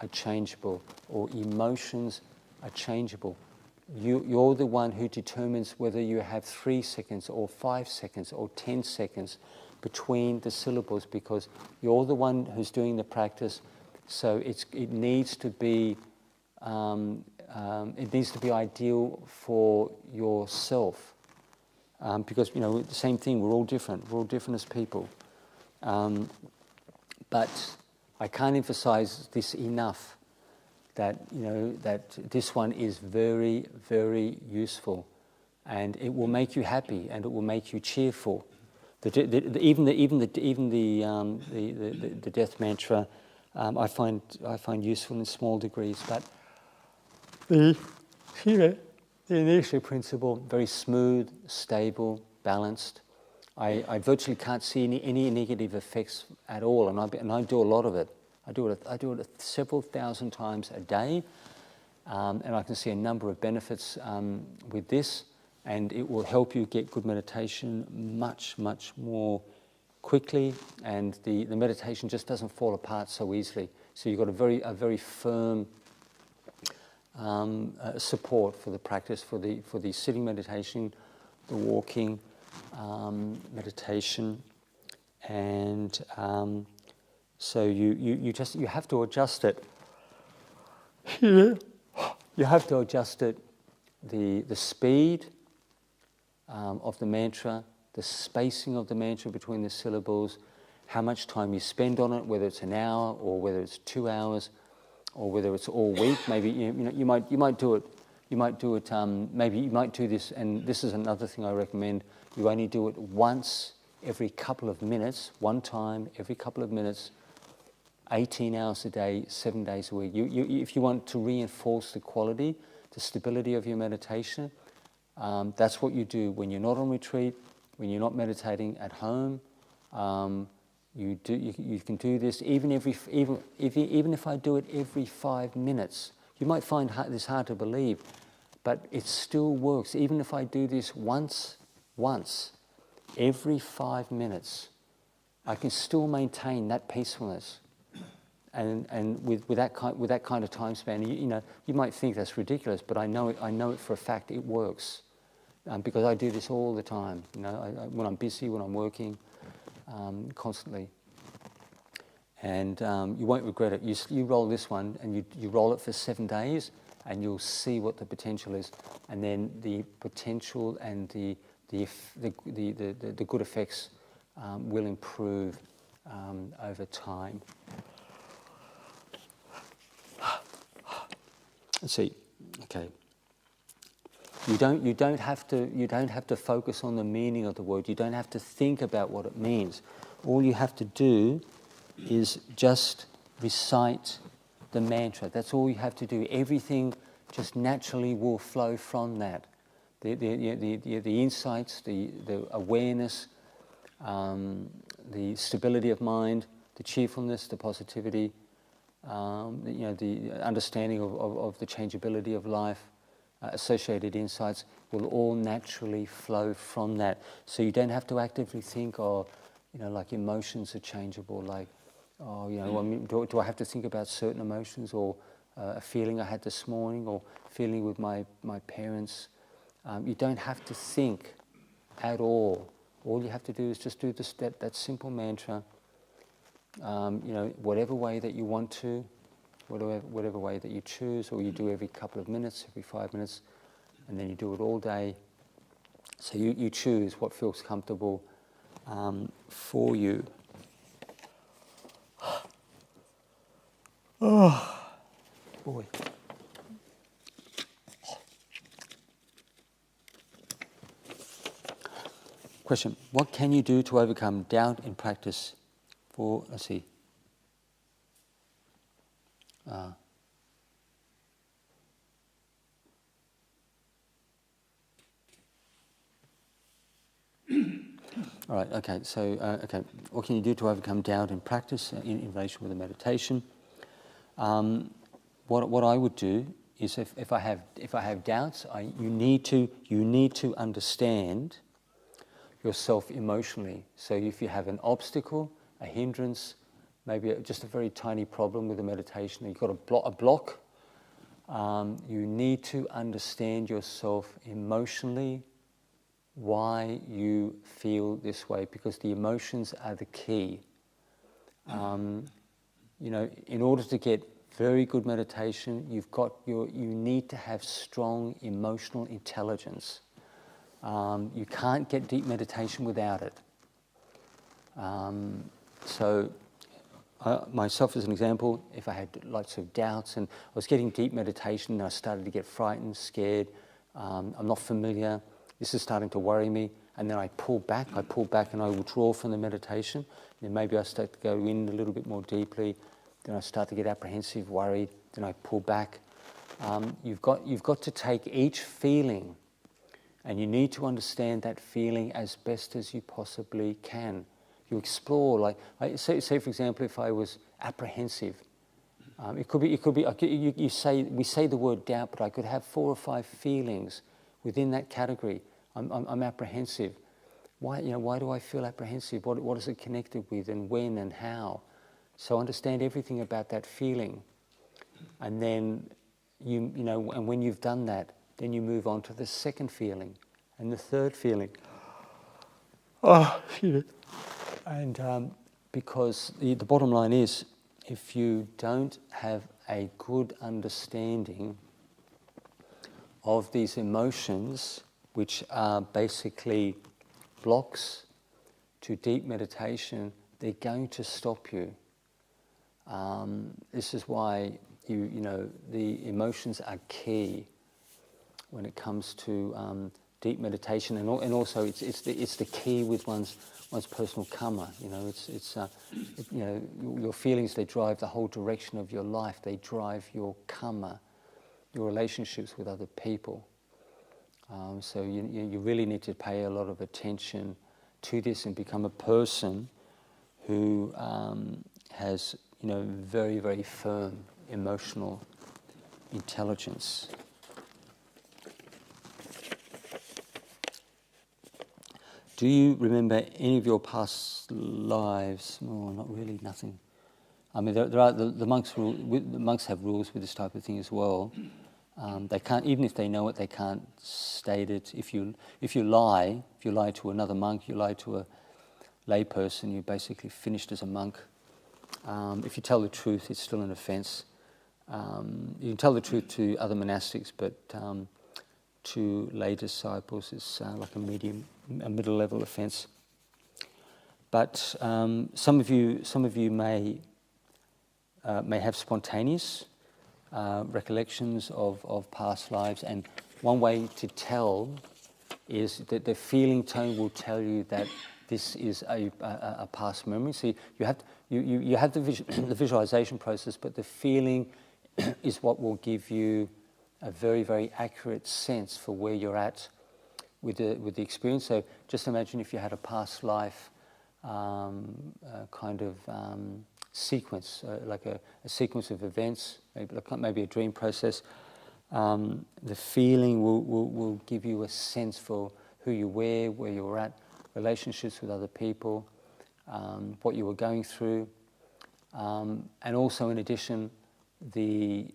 are changeable or emotions are changeable, you're the one who determines whether you have 3 seconds or 5 seconds or 10 seconds between the syllables, because you're the one who's doing the practice. So it needs to be ideal for yourself, because the same thing. We're all different. We're all different as people. But I can't emphasize this enough, that this one is very, very useful, and it will make you happy and it will make you cheerful. Even the death mantra, I find useful in small degrees, but the initial principle, very smooth, stable, balanced. I virtually can't see any negative effects at all, and I do a lot of it. I do it several thousand times a day, and I can see a number of benefits with this, and it will help you get good meditation much, much more quickly, and the meditation just doesn't fall apart so easily. So you've got a very firm support for the practice, for the sitting meditation, the walking meditation, and so you have to adjust it. You have to adjust it, the speed of the mantra, the spacing of the mantra between the syllables, how much time you spend on it, whether it's an hour or whether it's 2 hours, or whether it's all week. Maybe you might do it. Maybe you might do this, and this is another thing I recommend. You only do it once every couple of minutes, one time every couple of minutes, 18 hours a day, 7 days a week. If you want to reinforce the quality, the stability of your meditation, that's what you do when you're not on retreat, when you're not meditating at home. You can do this even if I do it every 5 minutes. You might find this hard to believe, but it still works. Even if I do this once, every 5 minutes, I can still maintain that peacefulness. And with that kind of time span, you might think that's ridiculous, but I know it for a fact. It works because I do this all the time. When I'm busy, when I'm working, constantly. And you won't regret it. You roll this one, and you roll it for 7 days, and you'll see what the potential is, and then the potential and the good effects will improve over time. Let's see. Okay. You don't have to focus on the meaning of the word. You don't have to think about what it means. All you have to do is just recite the mantra. That's all you have to do. Everything just naturally will flow from that. The insights, the awareness, the stability of mind, the cheerfulness, the positivity, the understanding of the changeability of life, associated insights will all naturally flow from that. So you don't have to actively think, like emotions are changeable, like, do I have to think about certain emotions, or a feeling I had this morning, or feeling with my parents. You don't have to think at all. All you have to do is just do that simple mantra, whatever way that you want to, whatever way that you choose, or you do every couple of minutes, every 5 minutes, and then you do it all day. So you choose what feels comfortable for you. Oh, boy. Question: what can you do to overcome doubt in practice? Let's see. All right, okay, so, what can you do to overcome doubt in practice in relation with the meditation? What I would do is if I have doubts, you need to understand yourself emotionally. So if you have an obstacle, a hindrance, maybe just a very tiny problem with the meditation, you've got a block, you need to understand yourself emotionally, why you feel this way, because the emotions are the key. In order to get very good meditation, you need to have strong emotional intelligence. You can't get deep meditation without it. So, myself as an example, if I had lots of doubts and I was getting deep meditation and I started to get frightened, scared, I'm not familiar, this is starting to worry me, and then I pull back and I withdraw from the meditation, and then maybe I start to go in a little bit more deeply, then I start to get apprehensive, worried, then I pull back. You've got to take each feeling, and you need to understand that feeling as best as you possibly can. You explore, say for example, if I was apprehensive, it could be. We say the word doubt, but I could have 4 or 5 feelings within that category. I'm apprehensive. Why do I feel apprehensive? What is it connected with, and when and how? So understand everything about that feeling, and then and when you've done that, then you move on to the second feeling and the third feeling. And because the bottom line is, if you don't have a good understanding of these emotions, which are basically blocks to deep meditation, they're going to stop you. This is why the emotions are key when it comes to deep meditation, and also it's the key with one's personal karma. Your feelings, they drive the whole direction of your life. They drive your karma, your relationships with other people. So you really need to pay a lot of attention to this and become a person who has, very, very firm emotional intelligence. Do you remember any of your past lives? Oh, not really, nothing. I mean, there are the monks. The monks have rules with this type of thing as well. They can't, even if they know it, they can't state it. If you lie to another monk, you lie to a lay person, you're basically finished as a monk. If you tell the truth, it's still an offence. You can tell the truth to other monastics, but to lay disciples, it's like a middle level offence. But some of you may have spontaneous recollections of past lives, and one way to tell is that the feeling tone will tell you that this is a past memory. So you have the visualization process, but the feeling is what will give you a very, very accurate sense for where you're at with the experience. So just imagine if you had a past life sequence, like a sequence of events, maybe a dream process. The feeling will give you a sense for who you were, where you were at, relationships with other people, what you were going through, and also in addition, the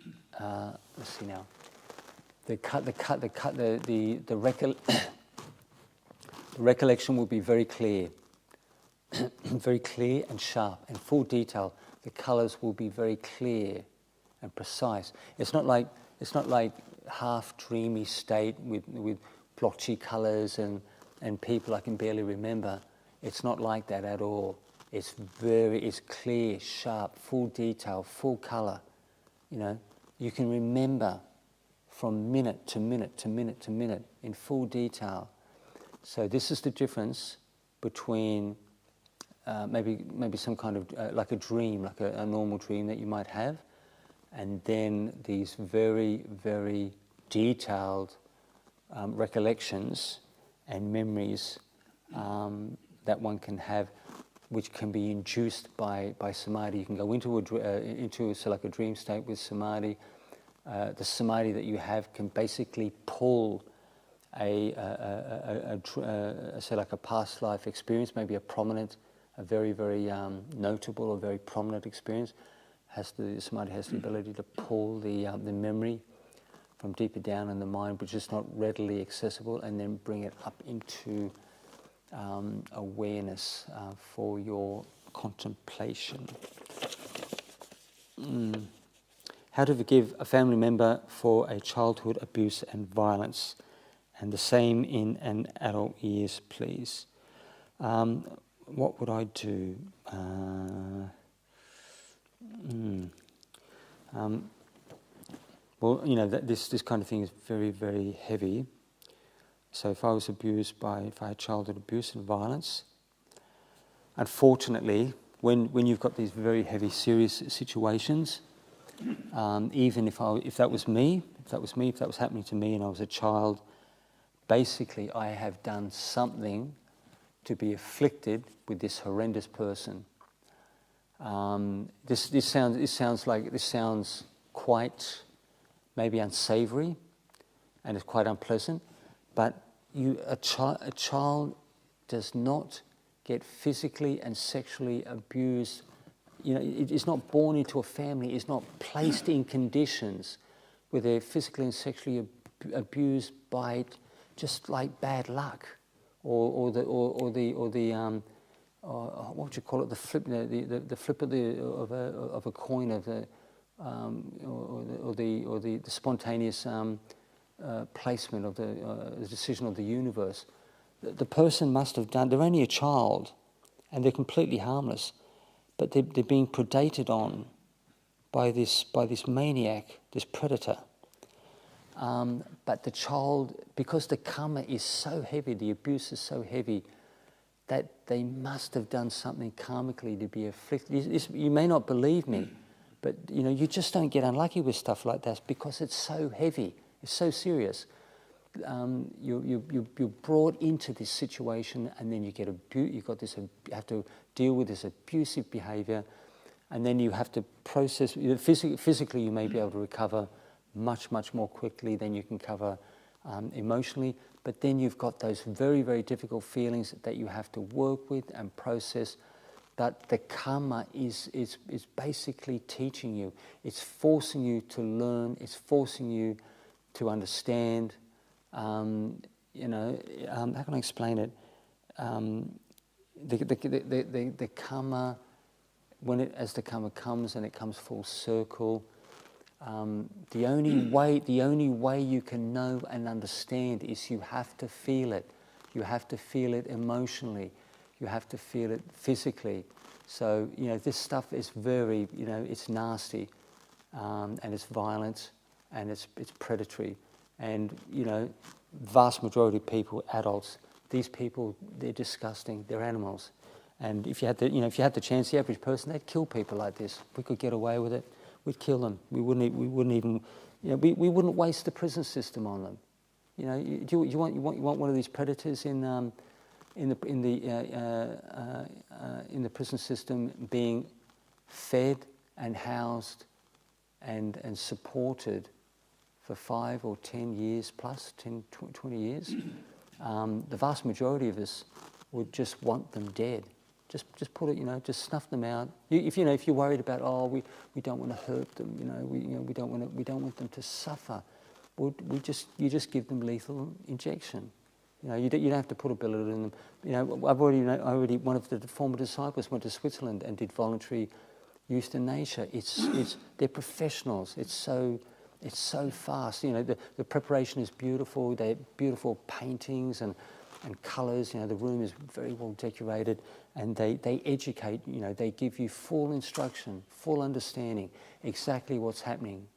recollection will be very clear, very clear and sharp and full detail. The colours will be very clear and precise. It's not like half dreamy state with blotchy colours and people I can barely remember. It's not like that at all. It's clear, sharp, full detail, full colour. You can remember from minute to minute to minute to minute in full detail. So this is the difference between maybe some kind of like a dream, like a normal dream that you might have, and then these very, very detailed recollections and memories that one can have, which can be induced by samadhi. You can go into a dream state with samadhi. The samadhi that you have can basically pull a past life experience, maybe a very, very notable or very prominent experience. Samadhi has the ability to pull the memory from deeper down in the mind, which is not readily accessible, and then bring it up into awareness for your contemplation. How to forgive a family member for a childhood abuse and violence, and the same in an adult years, please. What would I do? This kind of thing is very, very heavy. So if I had childhood abuse and violence, unfortunately, when you've got these very heavy, serious situations, even if that was happening to me and I was a child, basically I have done something to be afflicted with this horrendous person. This sounds quite maybe unsavory, and it's quite unpleasant. But a child does not get physically and sexually abused. It's not born into a family. It's not placed in conditions where they're physically and sexually abused by just like bad luck, or the what would you call it? The flip, the flip of a coin of the or the spontaneous placement of the decision of the universe. The person must have done. They're only a child, and they're completely harmless, but they're being predated on by this maniac, this predator. But the child, because the karma is so heavy, the abuse is so heavy, that they must have done something karmically to be afflicted. You may not believe me, but you just don't get unlucky with stuff like that because it's so heavy, it's so serious. you're brought into this situation, and then you have to deal with this abusive behaviour, and then you have to process. Physically, you may be able to recover much more quickly than you can cover emotionally. But then you've got those very, very difficult feelings that you have to work with and process. That the karma is basically teaching you. It's forcing you to learn. It's forcing you to understand. How can I explain it? The karma, as the karma comes and it comes full circle, the only way you can know and understand is you have to feel it. You have to feel it emotionally. You have to feel it physically. So this stuff is very it's nasty, and it's violent, and it's predatory, and vast majority of people, adults, these people, they're disgusting. They're animals, and if you had the chance, the average person, they'd kill people like this. If we could get away with it, we'd kill them. We wouldn't even we wouldn't waste the prison system on them. You want one of these predators in the prison system being fed and housed and supported for 5 or 10 years plus, 10, 20 years. The vast majority of us would just want them dead. Just put it, just snuff them out. If you're worried about, we don't want to hurt them, we don't want them to suffer. You just give them lethal injection. You don't have to put a bullet in them. One of the former disciples went to Switzerland and did voluntary euthanasia. They're professionals. It's so fast. The preparation is beautiful. They're beautiful paintings and colours. The room is very well decorated, and they educate. They give you full instruction, full understanding, exactly what's happening.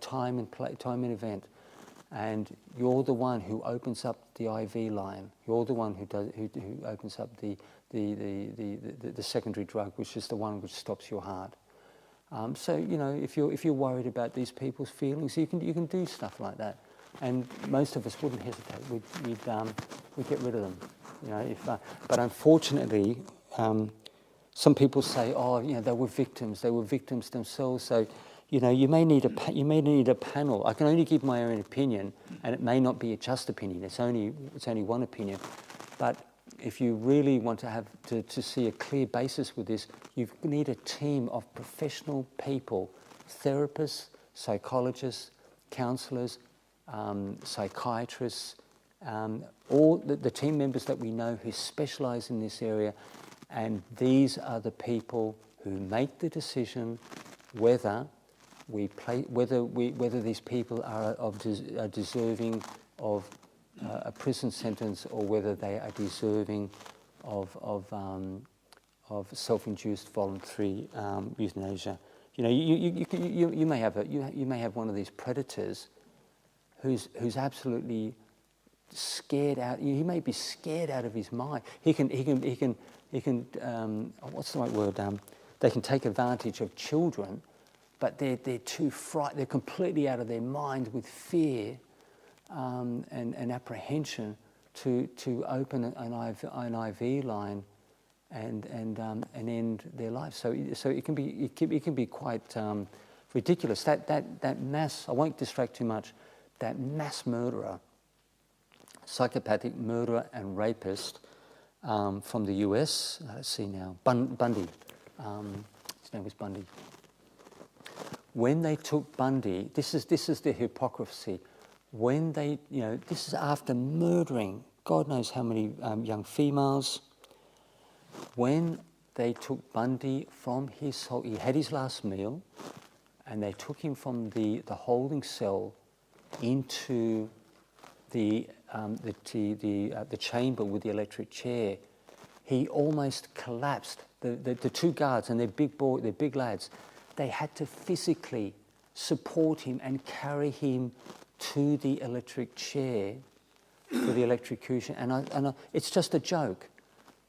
Time and event. And you're the one who opens up the IV line. You're the one who opens up the secondary drug, which is the one which stops your heart. So if you're worried about these people's feelings, you can do stuff like that. And most of us wouldn't hesitate. We'd get rid of them. But unfortunately, some people say, they were victims. They were victims themselves. So. You may need a panel. I can only give my own opinion, and it may not be a just opinion. It's only one opinion. But if you really want to see a clear basis with this, you need a team of professional people, therapists, psychologists, counsellors, psychiatrists, all the team members that we know who specialise in this area, and these are the people who make the decision whether these people are deserving of a prison sentence, or whether they are deserving of self-induced voluntary euthanasia. You may have one of these predators who's absolutely scared out. He may be scared out of his mind. He can what's the right word? They can take advantage of children. But they're too frightened. They're completely out of their mind with fear and apprehension to open an IV line and end their life. So it can be quite ridiculous. That mass. I won't distract too much. That mass murderer, psychopathic murderer and rapist from the US. Let's see now. Bundy. His name was Bundy. When they took Bundy, this is the hypocrisy. When this is after murdering God knows how many young females. When they took Bundy from he had his last meal, and they took him from the holding cell into the chamber with the electric chair. He almost collapsed. The two guards, and they're big lads. They had to physically support him and carry him to the electric chair for the electrocution. And it's just a joke.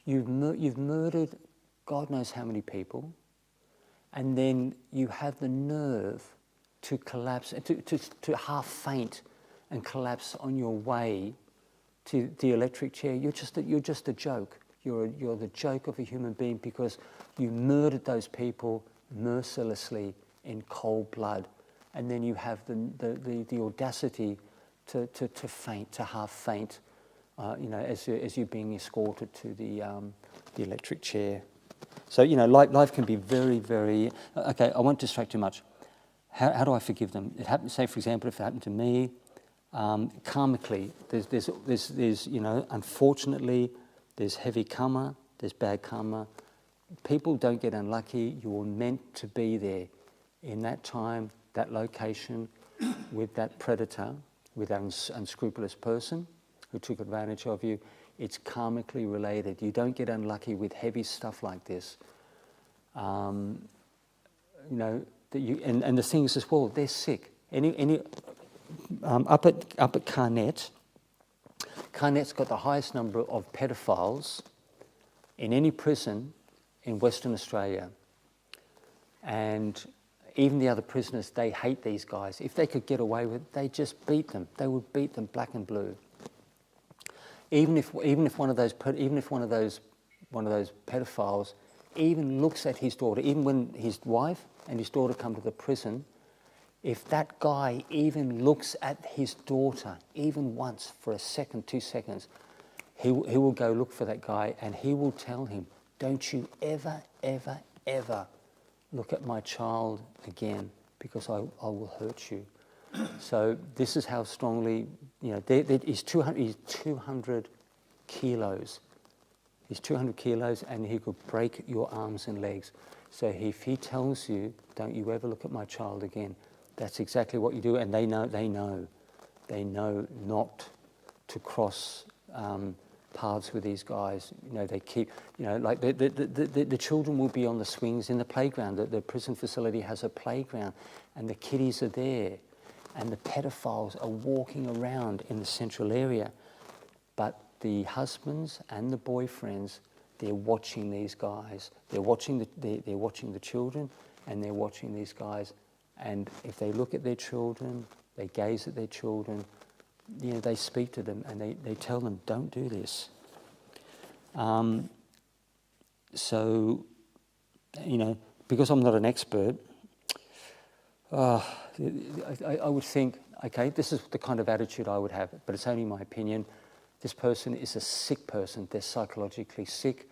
You've murdered God knows how many people, and then you have the nerve to collapse, to half faint, and collapse on your way to the electric chair, you're just a joke. You're the joke of a human being because you murdered those people mercilessly in cold blood, and then you have the audacity to faint, to half faint, as you're being escorted to the electric chair. So life can be very, very. Okay, I won't distract too much. How do I forgive them? It happened. Say, for example, if it happened to me, karmically, there's unfortunately, there's heavy karma, there's bad karma. People don't get unlucky. You were meant to be there in that time, that location, with that predator, with that unscrupulous person who took advantage of you. It's karmically related. You don't get unlucky with heavy stuff like this. And the thing is as well, they're sick. Up at Carnet, Carnet's got the highest number of pedophiles in any prison in Western Australia. And even the other prisoners, they hate these guys. If they could get away with it, they just beat them. They would beat them black and blue. Even if one of those pedophiles even looks at his daughter, even when his wife and his daughter come to the prison, if that guy even looks at his daughter, even once for a second, 2 seconds, he will go look for that guy and he will tell him, don't you ever, ever, ever look at my child again because I will hurt you. So this is how strongly, he's 200 kilos. He's 200 kilos and he could break your arms and legs. So if he tells you, don't you ever look at my child again, that's exactly what you do. And they know not to cross paths with these guys. They keep, like the children will be on the swings in the playground. The prison facility has a playground and the kiddies are there. And the pedophiles are walking around in the central area. But the husbands and the boyfriends, they're watching these guys. They're watching the children and they're watching these guys. And if they look at their children, they gaze at their children, they speak to them and they tell them, don't do this. So, because I'm not an expert, I would think, okay, this is the kind of attitude I would have, but it's only my opinion. This person is a sick person. They're psychologically sick.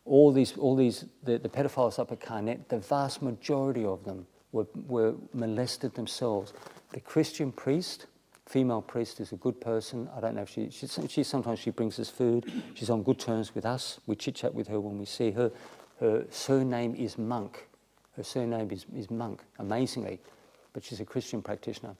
All these, the pedophiles up at Carnet, the vast majority of them were molested themselves. The Christian priest, female priest, is a good person. I don't know if she sometimes she brings us food. She's on good terms with us. We chit-chat with her when we see her. Her surname is Monk. Her surname is Monk, amazingly, but she's a Christian practitioner.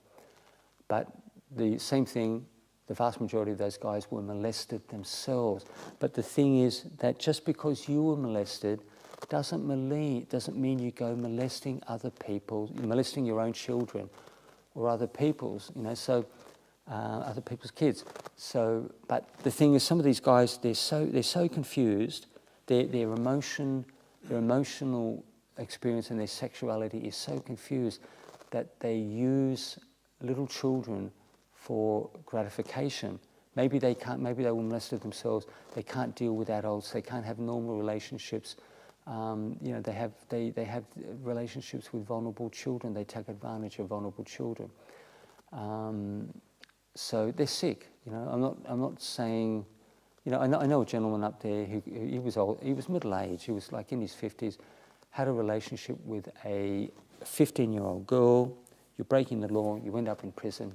But the same thing, the vast majority of those guys were molested themselves. But the thing is that just because you were molested doesn't mean you go molesting other people, molesting your own children or other people's, other people's kids. So, but the thing is, some of these guys, they're so confused. Their emotional experience and their sexuality is so confused that they use little children for gratification. Maybe they were molested themselves. They can't deal with adults. They can't have normal relationships. They have relationships with vulnerable children. They take advantage of vulnerable children. So they're sick. I'm not saying. I know a gentleman up there he was old. He was middle aged. He was like in his 50s. Had a relationship with a 15-year-old girl. You're breaking the law. You end up in prison.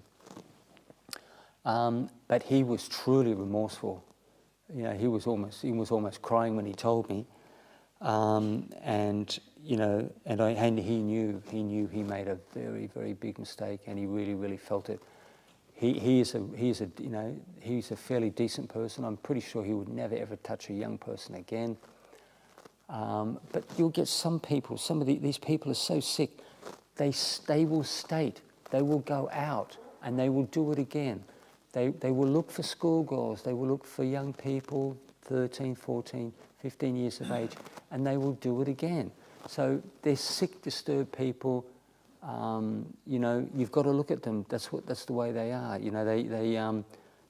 But he was truly remorseful. He was almost crying when he told me. And he knew he made a very, very big mistake, and he really, really felt it. He's a fairly decent person. I'm pretty sure he would never ever touch a young person again. But you'll get some people. These people are so sick. They will state. They will go out and they will do it again. They will look for schoolgirls. They will look for young people, 13, 14, 15 years of age, and they will do it again. So they're sick, disturbed people you've got to look at them. That's the way they are.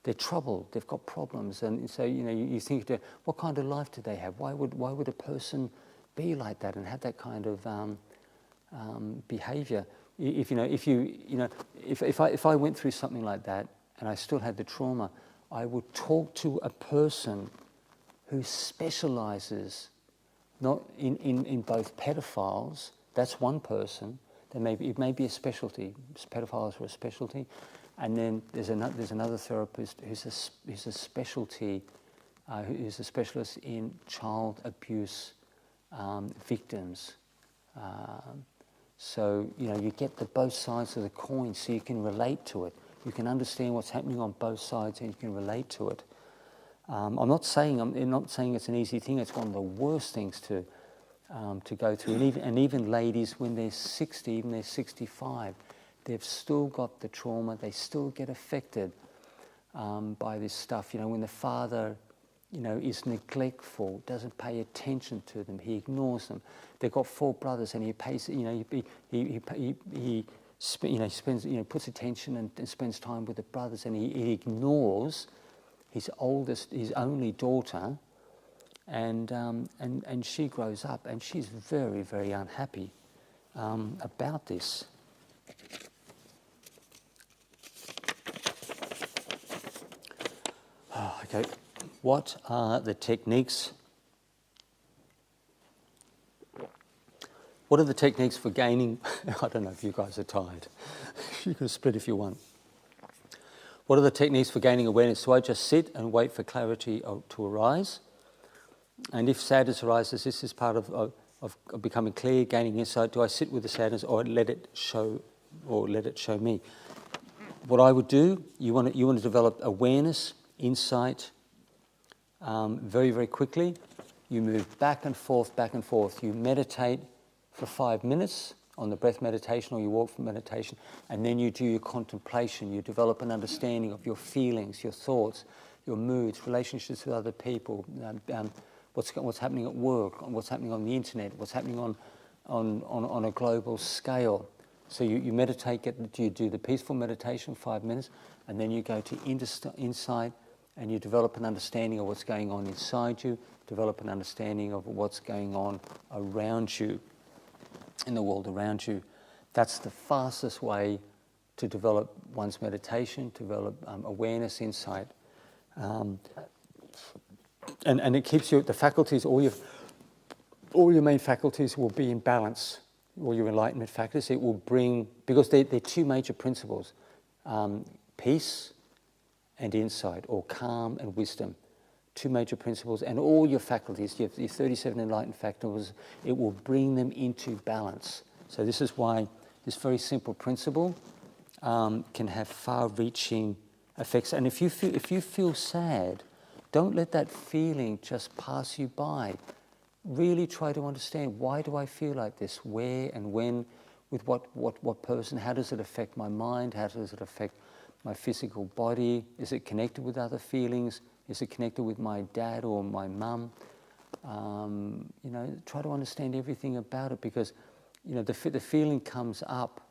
They're troubled. They've got problems, and so you think, what kind of life do they have? Why would a person be like that and have that kind of behavior? If I went through something like that and I still had the trauma, I would talk to a person who specializes not in both pedophiles. That's one person. It may be a specialty. Pedophiles are a specialty, and then there's another therapist who's a specialty, who's a specialist in child abuse victims. So you get both sides of the coin, so you can relate to it. You can understand what's happening on both sides, and you can relate to it. I'm not saying it's an easy thing. It's one of the worst things to go through. And even ladies, when they're 60, even they're 65, they've still got the trauma. They still get affected by this stuff. When the father, is neglectful, doesn't pay attention to them, he ignores them. They've got 4 brothers, and he pays. He puts attention and spends time with the brothers, and he ignores his only daughter, and she grows up, and she's very, very unhappy about this. Okay, what are the techniques? What are the techniques for gaining? I don't know if you guys are tired. You can split if you want. What are the techniques for gaining awareness? Do I just sit and wait for clarity to arise? And if sadness arises, this is part of becoming clear, gaining insight. Do I sit with the sadness, or let it show me? What I would do, you want to develop awareness, insight, very, very quickly. You move back and forth, back and forth. You meditate for 5 minutes on the breath meditation, or you walk for meditation, and then you do your contemplation. You develop an understanding of your feelings, your thoughts, your moods, relationships with other people, what's happening at work, what's happening on the internet, what's happening on a global scale. So you meditate, you do the peaceful meditation 5 minutes, and then you go to insight, and you develop an understanding of what's going on inside you, develop an understanding of what's going on around you, in the world around you. That's the fastest way to develop one's meditation, to develop awareness, insight. And it keeps the faculties, all your main faculties will be in balance, all your enlightenment factors. It will bring, because they're 2 major principles, peace and insight, or calm and wisdom. 2 major principles, and all your faculties, your 37 enlightened factors, it will bring them into balance. So this is why this very simple principle can have far-reaching effects. And if you feel sad, don't let that feeling just pass you by. Really try to understand, why do I feel like this? Where and when? With what person? How does it affect my mind? How does it affect my physical body? Is it connected with other feelings? Is it connected with my dad or my mum? Try to understand everything about it, because the feeling comes up.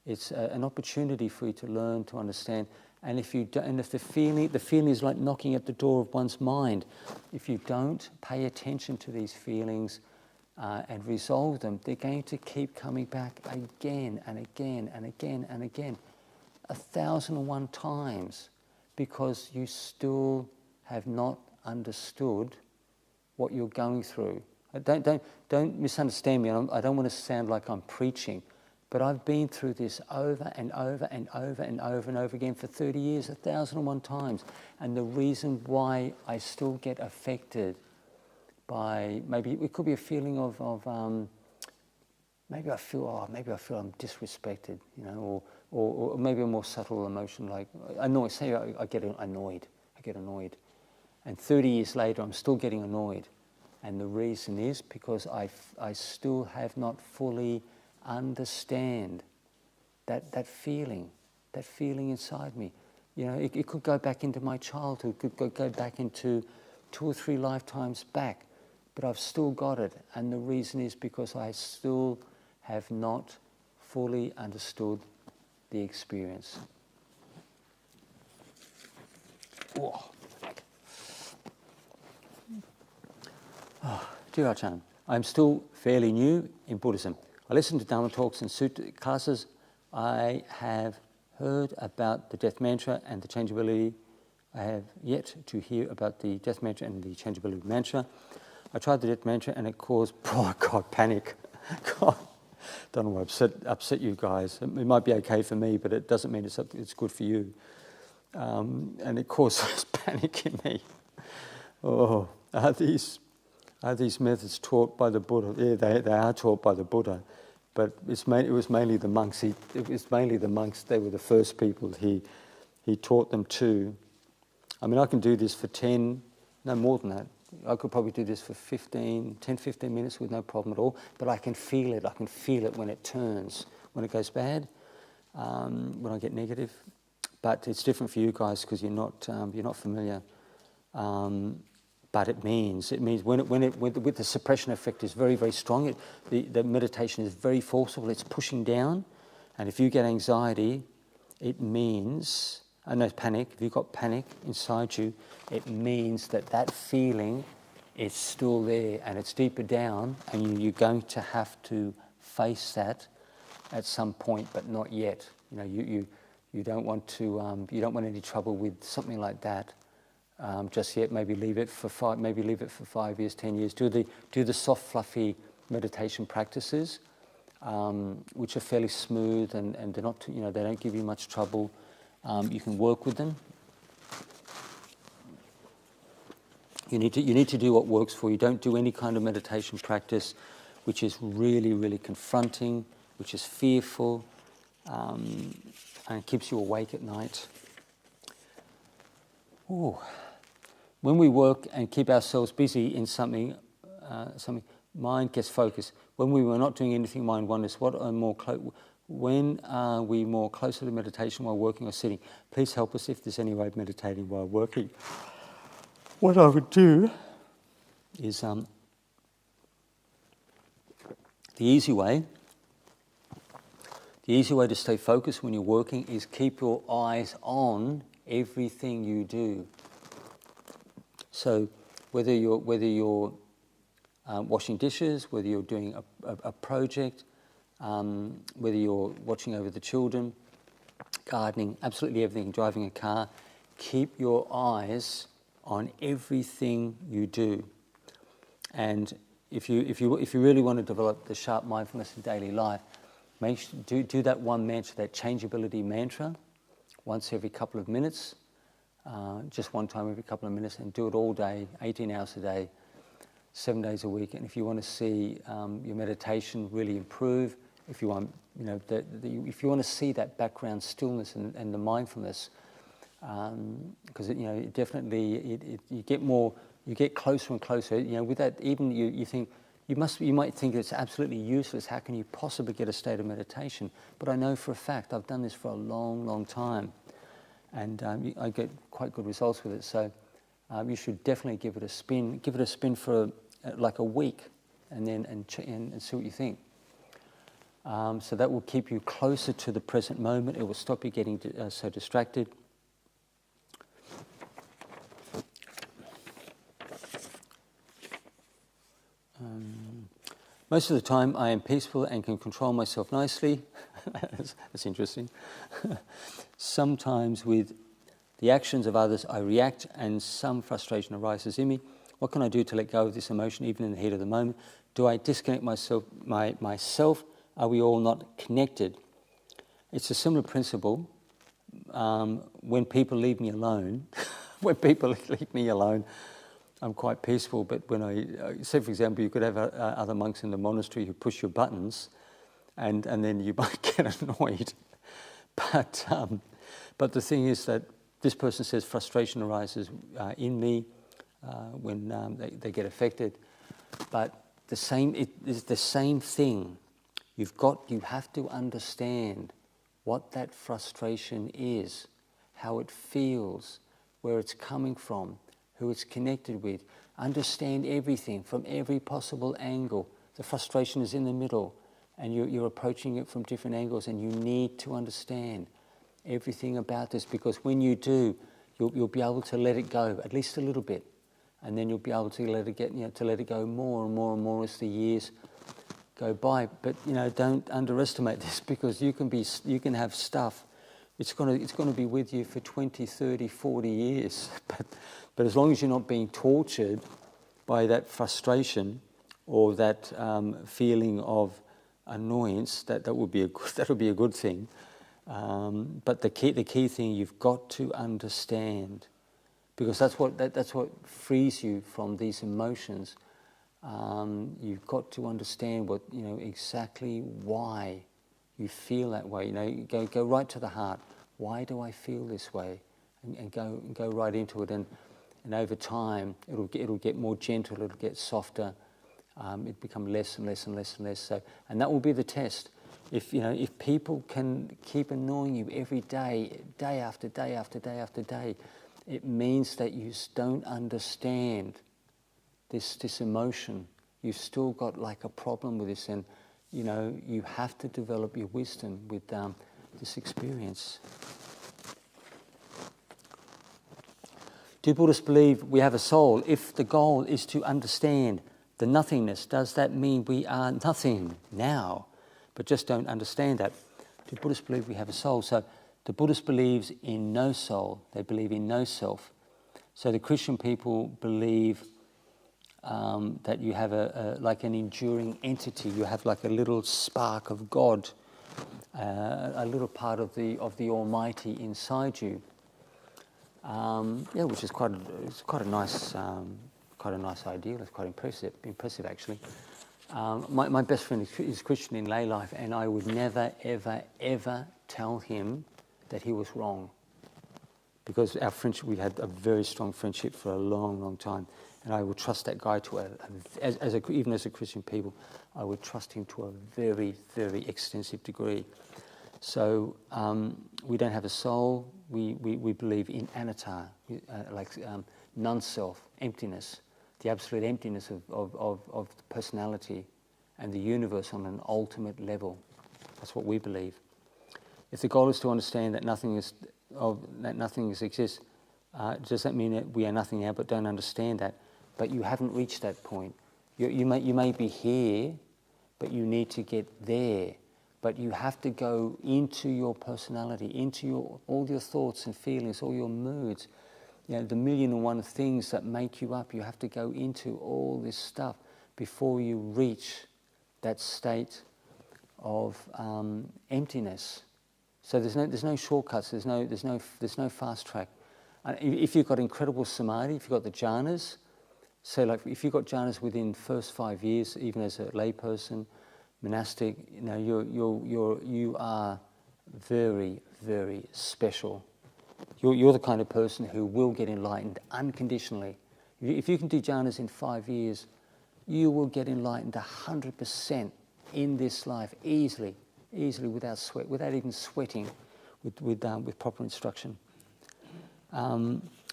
It's an opportunity for you to learn, to understand. And if the feeling is like knocking at the door of one's mind. If you don't pay attention to these feelings and resolve them, they're going to keep coming back again and again and again and again, 1,001 times, because you still have not understood what you're going through. Don't misunderstand me. I don't want to sound like I'm preaching, but I've been through this over and over and over and over and over again for 30 years, 1,001 times. And the reason why I still get affected by, maybe it could be a feeling of maybe I feel I'm disrespected, or maybe a more subtle emotion like annoyed. Say I get annoyed. And 30 years later, I'm still getting annoyed. And the reason is because I still have not fully understand that feeling inside me. It could go back into my childhood, could go back into 2 or 3 lifetimes back, but I've still got it. And the reason is because I still have not fully understood the experience. Oh. Dear Ajahn, I'm still fairly new in Buddhism. I listen to Dharma talks and Sutta classes. I have heard about the death mantra and the changeability. I have yet to hear about the death mantra and the changeability mantra. I tried the death mantra and it caused, oh God, panic. God, don't know why upset you guys. It might be okay for me, but it doesn't mean it's good for you. And it causes panic in me. Oh, are these methods taught by the Buddha? Yeah, they are taught by the Buddha, but it was mainly the monks. It was mainly the monks. They were the first people he taught them to. I mean, I can do this for 10, no more than that. I could probably do this for 10, 15 minutes with no problem at all, but I can feel it. I can feel it when it turns, when it goes bad, when I get negative. But it's different for you guys because you're not familiar. But it means with the suppression effect is very, very strong. The meditation is very forceful. It's pushing down, and if you get anxiety, it means, and no panic. If you've got panic inside you, it means that feeling is still there and it's deeper down, and you're going to have to face that at some point, but not yet. You don't want to. You don't want any trouble with something like that. Just yet, maybe leave it for 5 years, 10 years. Do the soft, fluffy meditation practices, which are fairly smooth and they're not, they don't give you much trouble. You can work with them. You need to do what works for you. Don't do any kind of meditation practice which is really, really confronting, which is fearful, and keeps you awake at night. Ooh. When we work and keep ourselves busy in something, mind gets focused. When we were not doing anything, mind wanders. When are we more closer to meditation while working or sitting? Please help us if there's any way of meditating while working. What I would do is the easy way to stay focused when you're working is keep your eyes on everything you do. So whether you're washing dishes, whether you're doing a project, whether you're watching over the children, gardening, absolutely everything, driving a car, keep your eyes on everything you do. And if you really want to develop the sharp mindfulness in daily life, do that one mantra, that changeability mantra, once every couple of minutes. Just one time every couple of minutes, and do it all day, 18 hours a day, 7 days a week. And if you want to see your meditation really improve, if you want, if you want to see that background stillness and the mindfulness, because it definitely you get closer and closer. With that, even you think you might think it's absolutely useless. How can you possibly get a state of meditation? But I know for a fact I've done this for a long, long time. And I get quite good results with it. So you should definitely give it a spin. Give it a spin for like a week, and then see what you think. So that will keep you closer to the present moment. It will stop you getting so distracted. Most of the time, I am peaceful and can control myself nicely. That's interesting. Sometimes with the actions of others, I react and some frustration arises in me. What can I do to let go of this emotion, even in the heat of the moment? Do I disconnect myself? Are we all not connected? It's a similar principle. When people leave me alone, I'm quite peaceful. But when I say, for example, you could have other monks in the monastery who push your buttons, and then you might get annoyed. But the thing is that this person says frustration arises in me when they get affected. But it is the same thing. You have to understand what that frustration is, how it feels, where it's coming from, who it's connected with. Understand everything from every possible angle. The frustration is in the middle, and you're approaching it from different angles, and you need to understand everything about this, because when you do, you'll be able to let it go at least a little bit, and then you'll be able to let it go more and more and more as the years go by. But don't underestimate this, because you can have stuff. It's going to be with you for 20, 30, 40 years. But as long as you're not being tortured by that frustration or that feeling of annoyance, that would be a good thing. But the key thing, you've got to understand, because that's what frees you from these emotions. You've got to understand exactly why you feel that way. Go right to the heart. Why do I feel this way? And go right into it. And over time, it'll get more gentle. It'll get softer. It become less and less and less and less. So, and that will be the test. If people can keep annoying you every day, day after day after day after day, it means that you don't understand this emotion. You've still got like a problem with this, and you have to develop your wisdom with this experience. Do Buddhists believe we have a soul? If the goal is to understand the nothingness, does that mean we are nothing now, but just don't understand that? Do Buddhists believe we have a soul? So the Buddhist believes in no soul. They believe in no self. So the Christian people believe that you have like an enduring entity. You have like a little spark of God, a little part of the Almighty inside you. Which is quite a nice ideal. It's quite impressive actually. My best friend is Christian in lay life, and I would never, ever, ever tell him that he was wrong, because our friendship, we had a very strong friendship for a long, long time, and I would trust that guy even as a Christian people, I would trust him to a very, very extensive degree. So we don't have a soul. We believe in anatta, non-self, emptiness, the absolute emptiness of personality and the universe on an ultimate level. That's what we believe. If the goal is to understand that nothing exists, does that mean that we are nothing now but don't understand that? But you haven't reached that point. You may be here, but you need to get there. But you have to go into your personality, into all your thoughts and feelings, all your moods, the 1,000,001 things that make you up. You have to go into all this stuff before you reach that state of emptiness. So there's no shortcuts. There's no fast track. If you've got incredible samadhi, if you've got the jhanas, so like if you've got jhanas within the first 5 years, even as a layperson, monastic, you are very, very special. You're the kind of person who will get enlightened unconditionally. If you can do jhanas in 5 years, you will get enlightened 100% in this life, easily, without sweat, without even sweating, with proper instruction.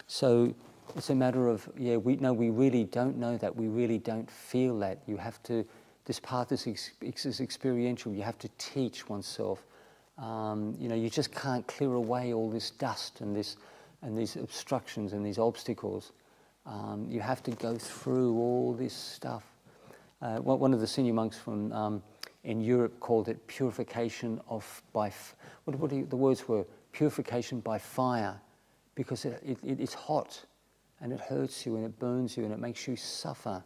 So it's a matter of we really don't know that. We really don't feel that. You have to. This path is experiential. You have to teach oneself. You just can't clear away all this dust and these obstructions and these obstacles. You have to go through all this stuff. One of the senior monks from in Europe called it purification the words were purification by fire, because it's hot and it hurts you and it burns you and it makes you suffer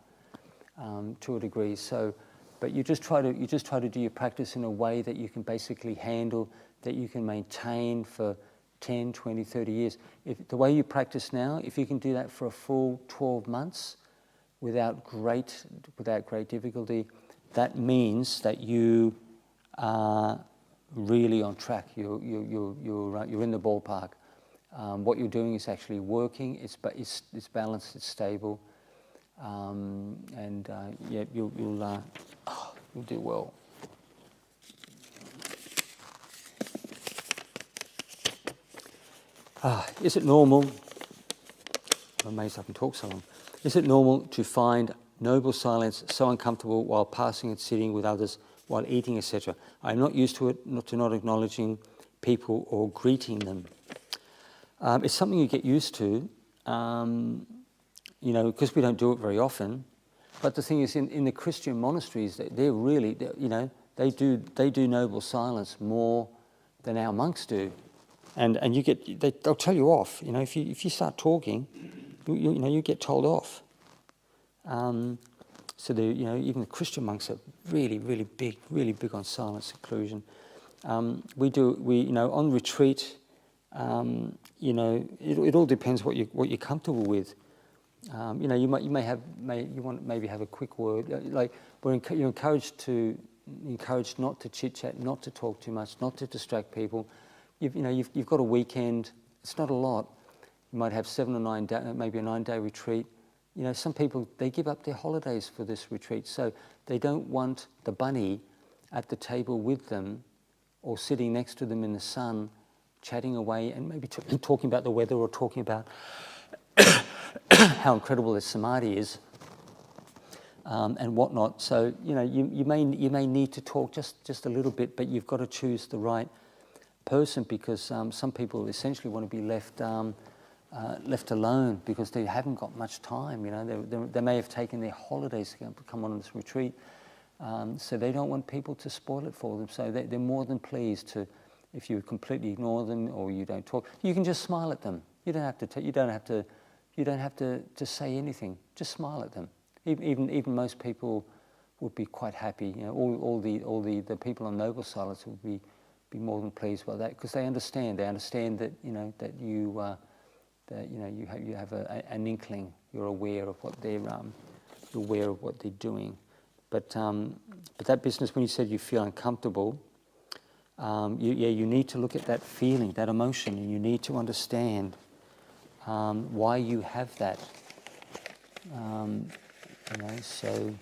to a degree. So. But you just try to do your practice in a way that you can basically handle, that you can maintain for 10, 20, 30 years. The way you practice now, if you can do that for a full 12 months without great difficulty, that means that you are really on track. You're in the ballpark. What you're doing is actually working. It's balanced. It's stable. You'll do well. Is it normal? I'm amazed I can talk so long. Is it normal to find noble silence so uncomfortable while passing and sitting with others while eating, etc. I'm not used to it, not acknowledging people or greeting them. It's something you get used to, because we don't do it very often. But the thing is, in the Christian monasteries, they're really, they do noble silence more than our monks do, and they'll tell you off. If you start talking, you get told off. So even the Christian monks are really big on silent seclusion. On retreat, it all depends what you're comfortable with. You maybe have a quick word. You're encouraged not to chit chat, not to talk too much, not to distract people. You've got a weekend. It's not a lot. You might have 7 or 9 days, maybe a 9-day retreat. Some people, they give up their holidays for this retreat, so they don't want the bunny at the table with them or sitting next to them in the sun, chatting away and maybe talking about the weather or talking about how incredible this samadhi is and whatnot. So, you may need to talk just a little bit, but you've got to choose the right person, because some people essentially want to be left alone because they haven't got much time. They may have taken their holidays to come on this retreat, so they don't want people to spoil it for them. So they're more than pleased to, if you completely ignore them or you don't talk, you can just smile at them. You don't have to say anything. Just smile at them. Even most people would be quite happy. All the people on noble silence would be more than pleased by that, because they understand. They understand that that you have an inkling. You're aware of what they're doing. But that business, when you said you feel uncomfortable, you need to look at that feeling, that emotion, and you need to understand why you have that. So.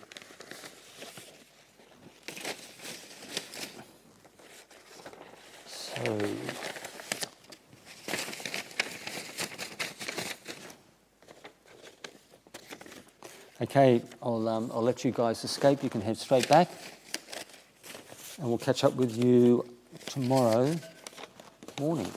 Okay, I'll let you guys escape. You can head straight back, and we'll catch up with you tomorrow morning.